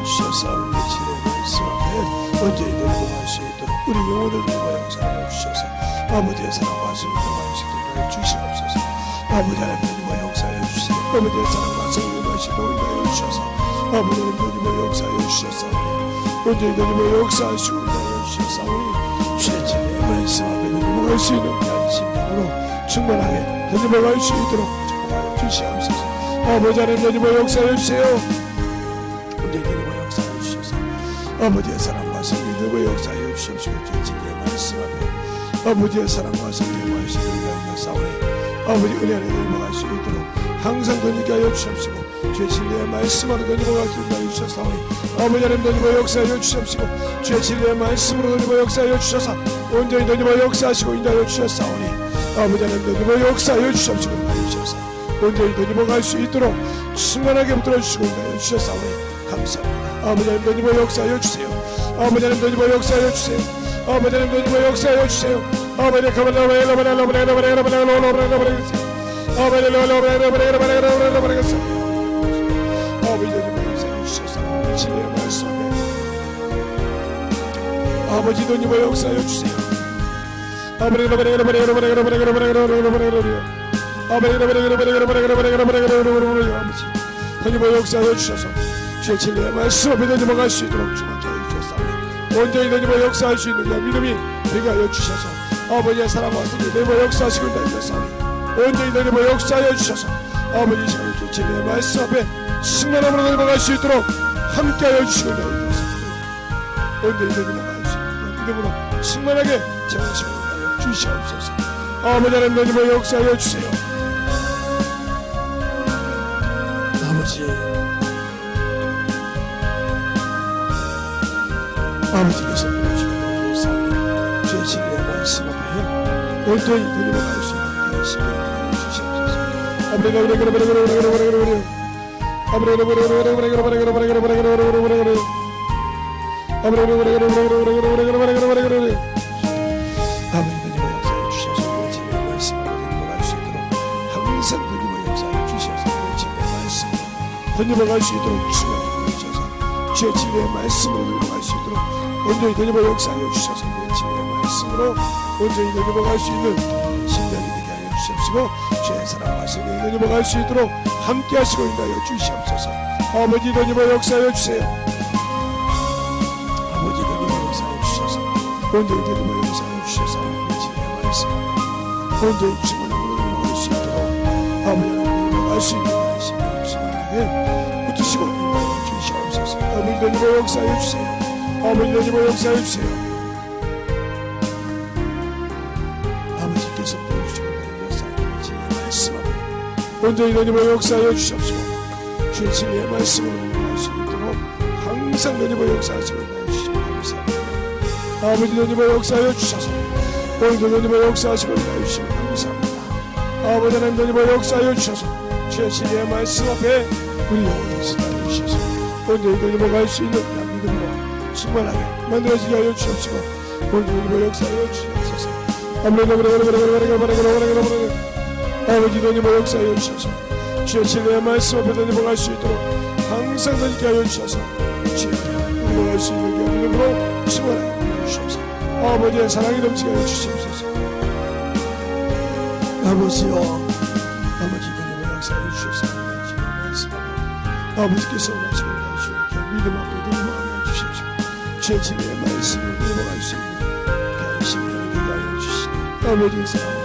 주셔서 우리 진리의 말씀 앞에 온전히 내려갈 수 있도록 우리 영혼을 위하여 역사하여 주셔서 아버지의 사랑과 성령과 식도를 주시옵소서. 아버지 하나님 위하여 역사하여 주시되 아버지의 사랑과 성령과 식도를 위하여 주셔서 아버지 하나님 위하여 역사하여 주셔서 온전히 위하여 역사하시고 위하여 주셔서 우리 주의 진리의 말씀 앞에 내려갈 수 있는 귀한 심령으로 충만하게 내려갈 수 있도록 축복하여 주시옵소서. 아버지 하나님 위하여 역사하여 주세요. 온전히 위하여 역사하여 주셔서 아버지의 사랑과 성령과 역사하여 주시옵시고 주의 진리의 말씀 앞에 아버지의 사랑과 성령과 식도를 싸우니 아버지 은혜 안에 넘어갈 수 있도록 항상 던지게 하여 주시옵시고 주의 진리의 말씀으로 던지고 수 있게 하여 주셔서 아버지 하나님 던지고 역사하여 주시옵시고 주의 진리의 말씀으로 던지고 역사하여 주셔서 온전히 던지고 역사하시고 인도하여 주셨사오니 아버지 하나님 던지고 역사하여 주시옵시고 인도하여 주셔서 온전히 던지고 갈 수 있도록 충만하게 붙들어 주시고 인도하여 주셨사오니 감사합니다. 아버지 하나님 던지고 역사하여 주세요. 아버지 하나님 던지고 역사하여 주세요. 아버지 하나님 던지고 역사하여 주세요. 아버지 아버지 던지고 역사하여 주세요. 아버지 던지고 역사하여 주셔서 주의 진리의 말씀 앞에 던지고 갈 수 있도록 주님께 주셨사오니 온전히 던지고 역사할 수 있는 믿음이 되게 하여 주셔서 아버지의 사랑과 성령의 던지고 역사하시고 있사오니 온전히 던지고 역사하여 주셔서 아버지 시간을 주의 진리의 말씀 앞에 승만함으로 던지고 갈 수 있도록 함께 하여 주시고 있사오니 온전히 던지고 갈 수 있는 믿음으로 승만하게 제하시고 하여 주시옵소서. 아버지 하나님 던지고 역사하여 주세요. 아버지께서 보내주시고 역사하니 주의 진리의 말씀 앞에 온전히 드리러갈 수 있는 열심히 주시옵소서. 던져갈 수 있도록 주셔서 주의 진리의 말씀으로 던져갈 수 있도록 온전히 던져볼 역사하여 주셔서 주의 진리의 말씀으로 온전히 던져갈 수 있는 심령이 되게 하여 주시옵시고 주의 사랑과 성령이 던져갈 수 있도록 함께 하시고 인도하여 주시옵소서. 아버지 던져볼 역사하여 주세요. 아버지 던져볼 역사하여 주셔서 온전히 던져볼 역사하여 주셔서 주의 진리의 말씀으로 온전히 주문으로 던져갈 수 있도록 아버지 하나님 할 수 있는 붙으시고 인도하여 주시옵소서. 아버지 던지고 역사하여 주세요. 아버지 던지고 역사하여 주세요. 아버지께서 보여주시고 역사하여 진리의 말씀 앞에 온전히 던지고 역사하여 주시옵시고 주의 진리의 말씀으로 할 수 있도록 항상 던지고 역사하시고 인도하여 주시고 감사합니다. 아버지 던지고 역사하여 주셔서 오늘도 던지고 역사하시고 인도하여 주시고 감사합니다. 아버지 하나님 던지고 역사하여 주셔서 주의 진리의 말씀 앞에 우리 영혼을 쓰다해 주셔서 온전히 던지고 갈 수 있는 믿음으로 충만하게 만들어지게 하여 주옵시고 온전히 역사하여 주옵소서. 아버지 던지고 역사하여 주셔서 주의 진리의 말씀 앞에 던지고 갈 수 있도록 항상 던지게 하여 주셔서 주의 던지고 갈 수 있는 믿음으로 충만하게 하여 주옵소서. 아버지의 사랑이 넘치게 하여 주옵소서. 아버지여 아버지 던지고 역사하여 주셔서 아버지께서 원하시는 것이요 믿음 앞에 넘어가게 주십시오. 주의 진리의 말씀을 넘어갈 수 있는 귀한 심령이 되게 하여 주시니 아버지의 사랑을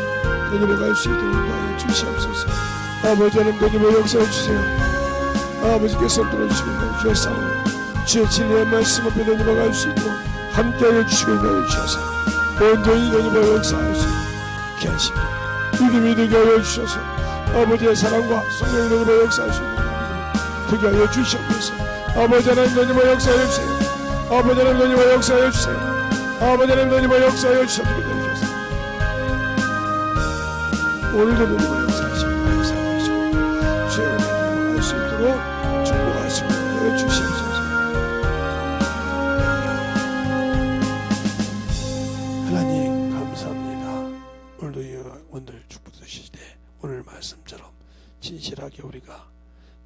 넘어갈 수 있도록 하여 주시옵소서. 아버지 하나님 넘어 역사해 주세요. 아버지께서 들어주시고 주셨사오니 주의 진리의 말씀 앞에 넘어갈 수 있도록 함께하여 주시고 인도하여 주셔서 온전히 넘어 역사할 수 있는 귀한 심령 믿음이 되게 하여 주셔서 아버지의 사랑과 성령이 넘어 역사할 수 있는 되게 하여 주시옵소서. 아버지 하나님 던지고 역사하여 주세요. 아버지 하나님 던지고 역사하여 주세요. 아버지 하나님 던지고 역사하여 주시옵소서. 오늘도 던지고 역사하시고 역사하시고 주의 은혜를 할 수 있도록 축복하시고 하여 주시옵소서. 하나님 감사합니다. 오늘도 오늘 축복 드실 때 오늘 말씀처럼 진실하게 우리가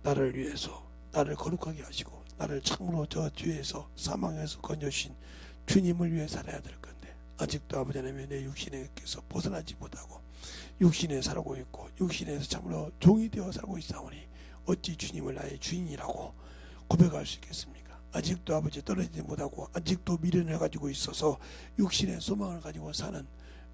나를 위해서 나를 거룩하게 하시고 나를 참으로 저 죄에서 사망에서 건져주신 주님을 위해 살아야 될 건데 아직도 아버지 하나님 내 육신에게서 벗어나지 못하고 육신에 살고 있고 육신에서 참으로 종이 되어 살고 있사오니 어찌 주님을 나의 주인이라고 고백할 수 있겠습니까? 아직도 아버지 떨어지지 못하고 아직도 미련을 가지고 있어서 육신의 소망을 가지고 사는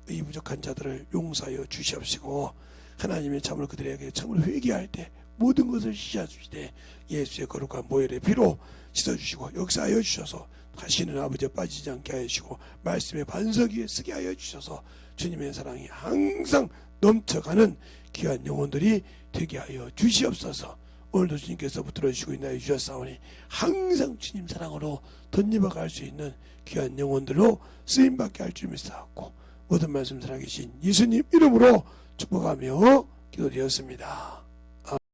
이 부족한 자들을 용서하여 주시옵시고 하나님의 참으로 그들에게 참으로 회개할 때 모든 것을 씻어주시되 예수의 거룩한 보혈의 피로 씻어주시고 역사하여 주셔서 다시는 아버지에 빠지지 않게 하여 주시고 말씀의 반석 위에 쓰게 하여 주셔서 주님의 사랑이 항상 넘쳐가는 귀한 영혼들이 되게 하여 주시옵소서. 오늘도 주님께서 붙들어 주시고 인하여 주셨사오니 항상 주님 사랑으로 덧입어 갈 수 있는 귀한 영혼들로 쓰임받게 할 줄 믿사옵고 모든 말씀 살아계신 예수님 이름으로 축복하며 기도드렸습니다.